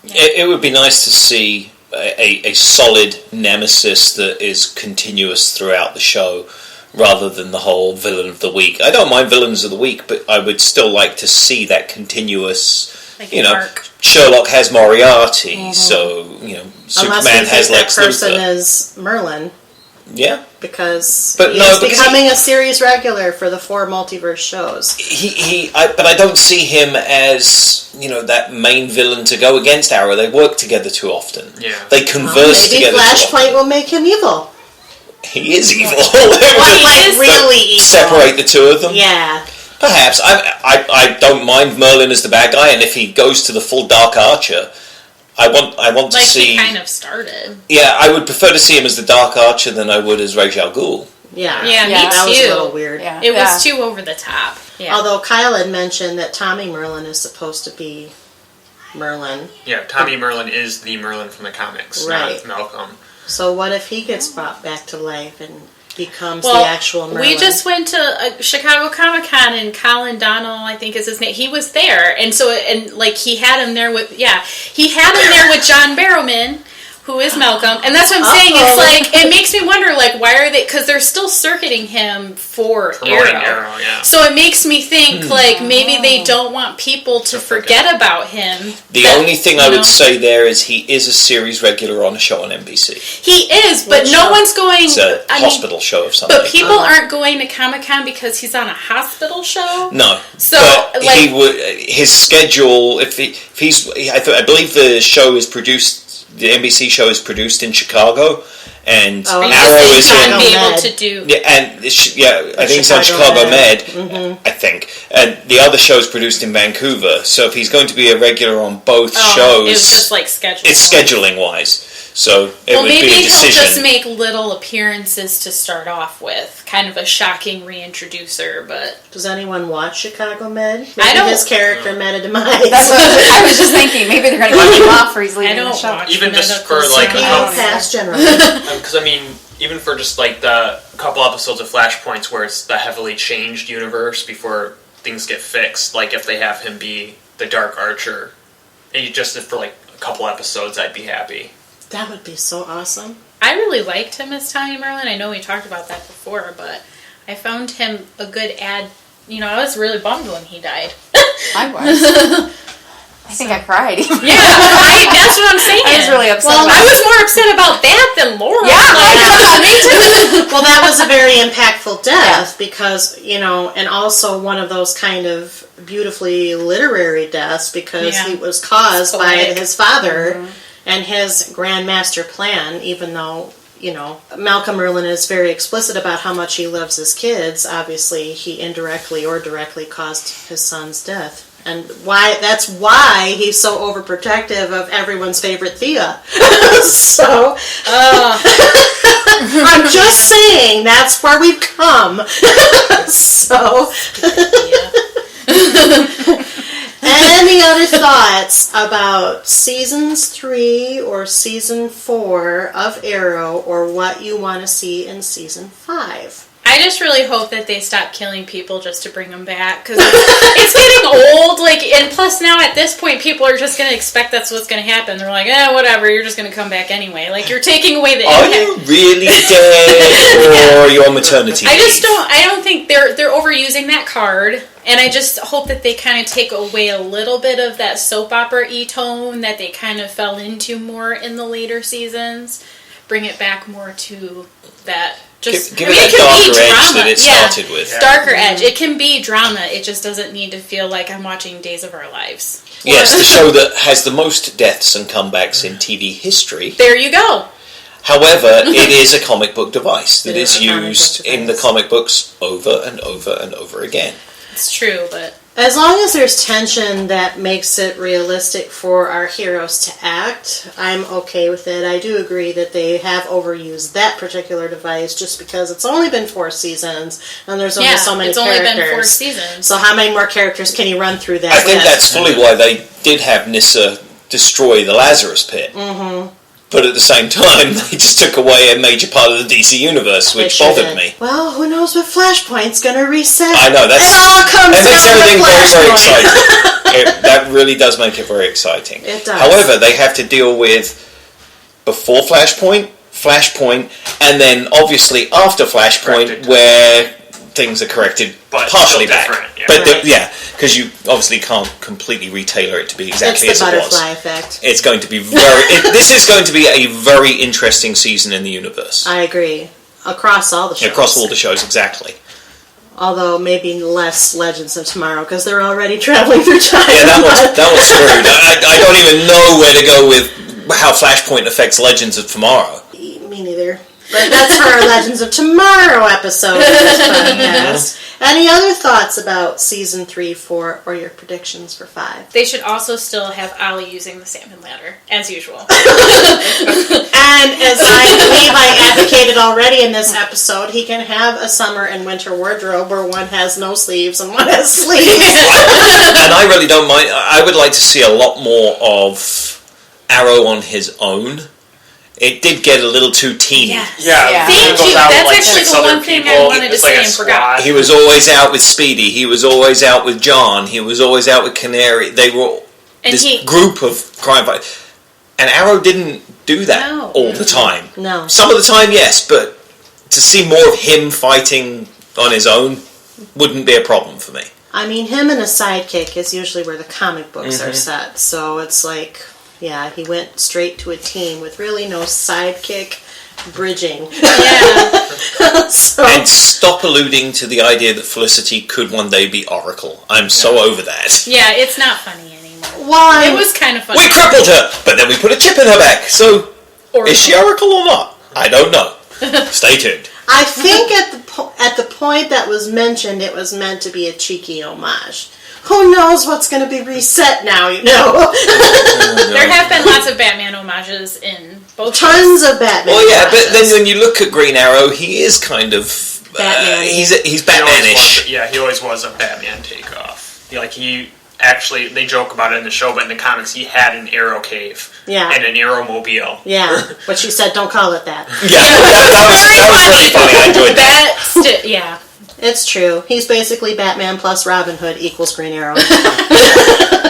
it would be nice to see a solid nemesis that is continuous throughout the show rather than the whole villain of the week. I don't mind villains of the week, but I would still like to see that continuous, arc. Sherlock has Moriarty, so, Superman Unless has that Lex person Luthor. is Merlin, Yeah. because But he no, is because becoming a series regular for the 4 multiverse shows. But I don't see him as, that main villain to go against Arrow. They work together too often. Yeah. They converse Maybe together too often. Flashpoint will make him evil. He is evil. Like really evil. Separate the two of them? Yeah. Perhaps. I don't mind Merlin as the bad guy, and if he goes to the full Dark Archer, I want to see... he kind of started. Yeah, I would prefer to see him as the Dark Archer than I would as Ra's al Ghul. Yeah. Yeah, me That was a too. little weird. Yeah. It was too over the top. Yeah. Although Kyle had mentioned that Tommy Merlin is supposed to be Merlin. Yeah, Tommy Merlin is the Merlin from the comics, Right. not Malcolm. So what if he gets brought back to life and becomes well, the actual Merlin? we just went to Chicago Comic-Con, and Colin Donnell, I think is his name, he was there. And so, he had him there with John Barrowman, who is Malcolm. And that's what I'm saying. It's like, it makes me wonder, why are they, because they're still circuiting him for Promoting Arrow. Arrow, yeah. So it makes me think, maybe they don't want people to forget about him. The only thing I would say there is he is a series regular on a show on NBC. He is, but What no show? one's going... It's a hospital show of something. But people aren't going to Comic-Con because he's on a hospital show? No. So, but he would, his schedule, I believe the show is produced, the NBC show is produced in Chicago, and Arrow is in... be able to do... Yeah, and I think it's on Chicago Med, I think. And the other show is produced in Vancouver, so if he's going to be a regular on both shows... It was just scheduling. It's scheduling-wise. So it would maybe be a he'll decision. just make little appearances to start off with. Kind of a shocking reintroducer, but... Does anyone watch Chicago Med? Maybe I don't- his character met a demise. That's what I was just thinking. Maybe they're going to cut him off or he's leaving I don't the show. watch Even just medical for, like, stuff. how- Past generally. Because even for just the couple episodes of Flashpoints where it's the heavily changed universe before things get fixed, if they have him be the Dark Archer, and just for a couple episodes, I'd be happy. That would be so awesome. I really liked him as Tommy Merlin. I know we talked about that before, but I found him a good ad. I was really bummed when he died. I was. I think I cried. Yeah, that's what I'm saying. I was really upset. Well, I was more upset about that than Laura. Me too. Well, that was a very impactful death because, and also one of those kind of beautifully literary deaths because he was caused by his father and his grandmaster plan, even though, Malcolm Merlin is very explicit about how much he loves his kids. Obviously, he indirectly or directly caused his son's death. And that's why he's so overprotective of everyone's favorite Thea. So, I'm just saying, that's where we've come. So, any other thoughts about seasons 3 or season 4 of Arrow or what you want to see in season 5? I just really hope that they stop killing people just to bring them back, because it's getting old. Like, and plus now at this point, people are just going to expect that's what's going to happen. They're like, whatever, you're just going to come back anyway. Like, you're taking away the impact. Are you really dead, or are you on maternity leave? I don't think they're overusing that card, and I just hope that they kind of take away a little bit of that soap opera-y tone that they kind of fell into more in the later seasons. Bring it back more to that. Just give it that darker edge that it started with. Yeah. Darker edge. It can be drama. It just doesn't need to feel like I'm watching Days of Our Lives. Yes, the show that has the most deaths and comebacks in TV history. There you go. However, it is a comic book device that is used in the comic books over and over and over again. It's true, but... As long as there's tension that makes it realistic for our heroes to act, I'm okay with it. I do agree that they have overused that particular device just because it's only been 4 seasons and there's only so many characters. It's only been 4 seasons. So how many more characters can you run through that I think that's fully why they did have Nyssa destroy the Lazarus Pit. Mm-hmm. But at the same time, they just took away a major part of the DC universe, which bothered me. Well, who knows what Flashpoint's going to reset? I know, it all comes that makes down everything to very, very exciting. That really does make it very exciting. It does. However, they have to deal with before Flashpoint, and then obviously after Flashpoint, where things are corrected partially back. Yeah. But because you obviously can't completely retailor it to be exactly as it was. It's the butterfly effect. It's going to be this is going to be a very interesting season in the universe. I agree. Across all the shows. Across all the shows, exactly. Although maybe less Legends of Tomorrow because they're already traveling through time. Yeah, that was screwed. I don't even know where to go with how Flashpoint affects Legends of Tomorrow. Me neither. But that's for our Legends of Tomorrow episode of this podcast. Any other thoughts about Season 3, 4, or your predictions for 5? They should also still have Ollie using the salmon ladder, as usual. And as I believe I advocated already in this episode, he can have a summer and winter wardrobe where one has no sleeves and one has sleeves. And I really don't mind. I would like to see a lot more of Arrow on his own. It did get a little too teeny. Yeah. Thank you. That's actually the one thing I wanted to say and forgot. He was always out with Speedy. He was always out with John. He was always out with Canary. They were group of crime fighters. And Arrow didn't do that all the time. No. Some of the time, yes, but to see more of him fighting on his own wouldn't be a problem for me. I mean, him and a sidekick is usually where the comic books are set. So it's like... Yeah, he went straight to a team with really no sidekick bridging. Yeah. And stop alluding to the idea that Felicity could one day be Oracle. I'm so over that. Yeah, it's not funny anymore. Why? It was kind of funny. We crippled her, but then we put a chip in her back. So, is she Oracle or not? I don't know. Stay tuned. I think at the point that was mentioned, it was meant to be a cheeky homage. Who knows what's going to be reset now, you know? There have been lots of Batman homages in both Tons of Batman homages. But then when you look at Green Arrow, he is kind of... Batman. He's Batman-ish. He always was a Batman takeoff. They joke about it in the show, but in the comics, he had an Arrow cave. Yeah. And an Arrowmobile. Yeah, but she said, don't call it that. Yeah, that was really funny. I enjoyed that. Yeah. It's true. He's basically Batman plus Robin Hood equals Green Arrow.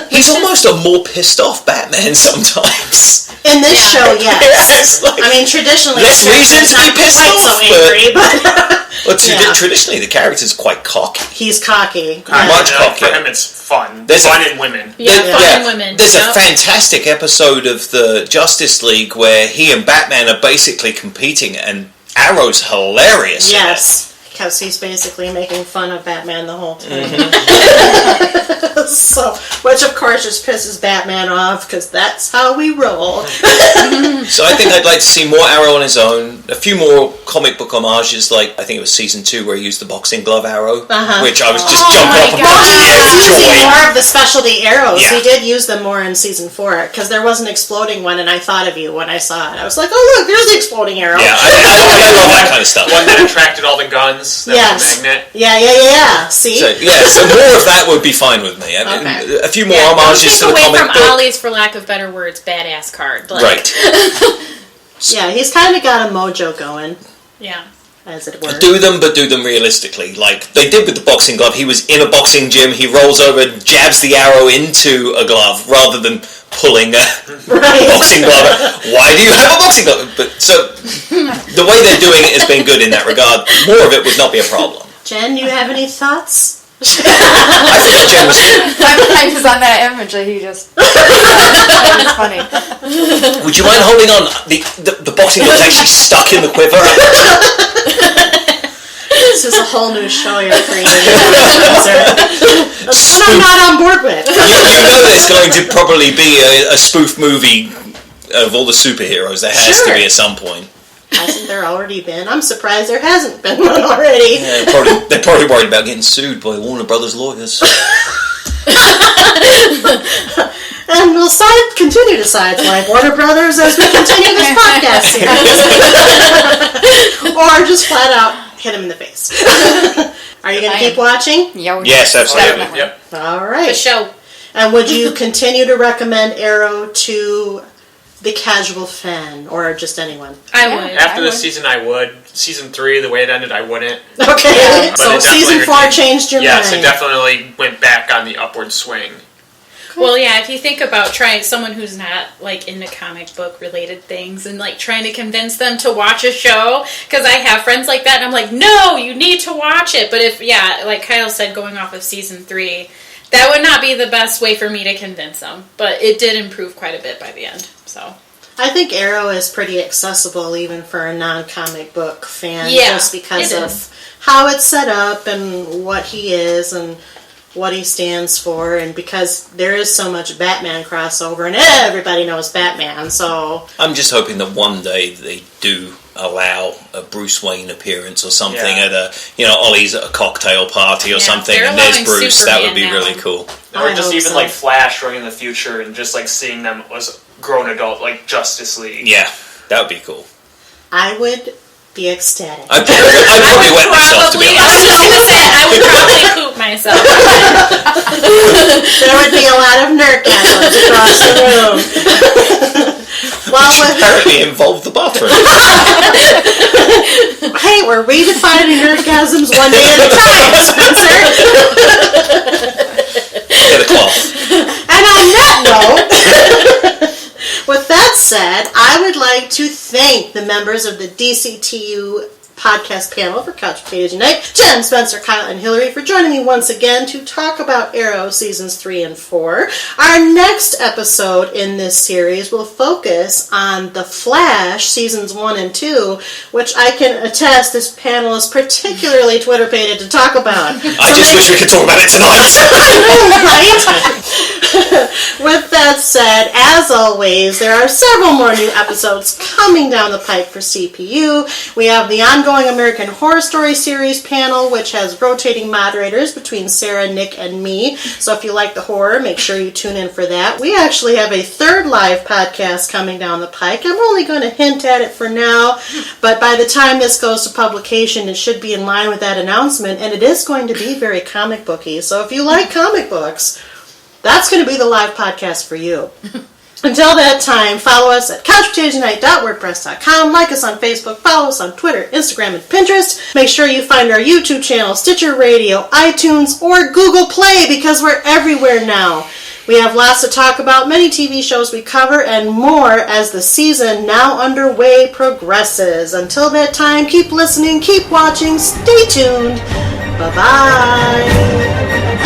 He's almost a more pissed off Batman sometimes. In this show, yes. I mean, traditionally, there's reasons to be pissed off, so angry, traditionally, the character's quite cocky. He's cocky. Much cocky. For him, it's fun. There's fun in women. Fun in women. There's a fantastic episode of the Justice League where he and Batman are basically competing, and Arrow's hilarious. Yes. Because he's basically making fun of Batman the whole time. Which of course just pisses Batman off, because that's how we roll. So I think I'd like to see more Arrow on his own, a few more comic book homages, like I think it was season 2 where he used the boxing glove arrow, which I was just jumping up and using more of the specialty arrows. Yeah. He did use them more in season 4, because there was an exploding one, and I thought of you when I saw it. I was like, oh look, there's the exploding arrow. Yeah, I love that kind of stuff. One that attracted all the guns. That was a magnet. Yeah. See? So more of that would be fine with me. I mean, a few more homages to the comic book. Away from Ollie's, for lack of better words, badass card. Right. Yeah, he's kind of got a mojo going. Yeah. as it were. Do them, but do them realistically. Like they did with the boxing glove. He was in a boxing gym. He rolls over, jabs the arrow into a glove, rather than pulling a boxing glove. Why do you have a boxing glove? But so the way they're doing it has been good in that regard. More of it would not be a problem. Jen, you have any thoughts? I thought Jen was. My mind is on that image that he just. It's funny. Would you mind holding on? The boxing glove is actually stuck in the quiver. This is a whole new show you're creating. That I'm not on board with. You know there's going to probably be a spoof movie of all the superheroes. There has to be at some point. Hasn't there already been? I'm surprised there hasn't been one already. Yeah, they're probably worried about getting sued by Warner Brothers lawyers. And we'll continue to sideswipe Warner Brothers as we continue this podcast series. Or just flat out hit him in the face. Are you going to keep watching? Yes, absolutely. Yep. All right. The show. And would you continue to recommend Arrow to the casual fan, or just anyone? I would. After this season, I would. Season 3, the way it ended, I wouldn't. Okay. So But season 4 changed your mind. Yes, it definitely went back on the upward swing. Well, yeah, if you think about trying someone who's not, like, into comic book related things and, like, trying to convince them to watch a show, because I have friends like that, and I'm like, no, you need to watch it. But if, yeah, like Kyle said, going off of season 3, that would not be the best way for me to convince them. But it did improve quite a bit by the end, so. I think Arrow is pretty accessible even for a non-comic book fan, just because of how it's set up and what he is and what he stands for, and because there is so much Batman crossover and everybody knows Batman, so I'm just hoping that one day they do allow a Bruce Wayne appearance or something at a, Ollie's at a cocktail party or something, and there's Bruce. Superman that would be now. really cool. Or just even like Flash running in the future and just like seeing them as grown adult, like Justice League. Yeah, that would be cool. I would be ecstatic. I'd probably wet myself, to be honest. I was just going to say, I would probably poop myself. There would be a lot of nerdgasms across the room. Which apparently involved the bathroom. Hey, we're redefining nerdgasms one day at a time, Spencer. Get a cloth. And on that note, with that said, I would like to thank the members of the DCTU podcast panel for Couch Potatoes Unite, Jen, Spencer, Kyle, and Hilary, for joining me once again to talk about Arrow seasons 3 and 4. Our next episode in this series will focus on The Flash seasons 1 and 2, which I can attest this panel is particularly Twitter-pated to talk about. I just wish we could talk about it tonight. Right? With that said, as always, there are several more new episodes coming down the pike for CPU. We have the ongoing American Horror Story series panel, which has rotating moderators between Sarah, Nick, and me. So if you like the horror, make sure you tune in for that. We actually have a third live podcast coming down the pike. I'm only going to hint at it for now, but by the time this goes to publication, it should be in line with that announcement, and it is going to be very comic booky. So if you like comic books, that's going to be the live podcast for you. Until that time, follow us at couchpotatosnight.wordpress.com, like us on Facebook, follow us on Twitter, Instagram, and Pinterest. Make sure you find our YouTube channel, Stitcher Radio, iTunes, or Google Play, because we're everywhere now. We have lots to talk about, many TV shows we cover, and more as the season now underway progresses. Until that time, keep listening, keep watching, stay tuned. Bye-bye.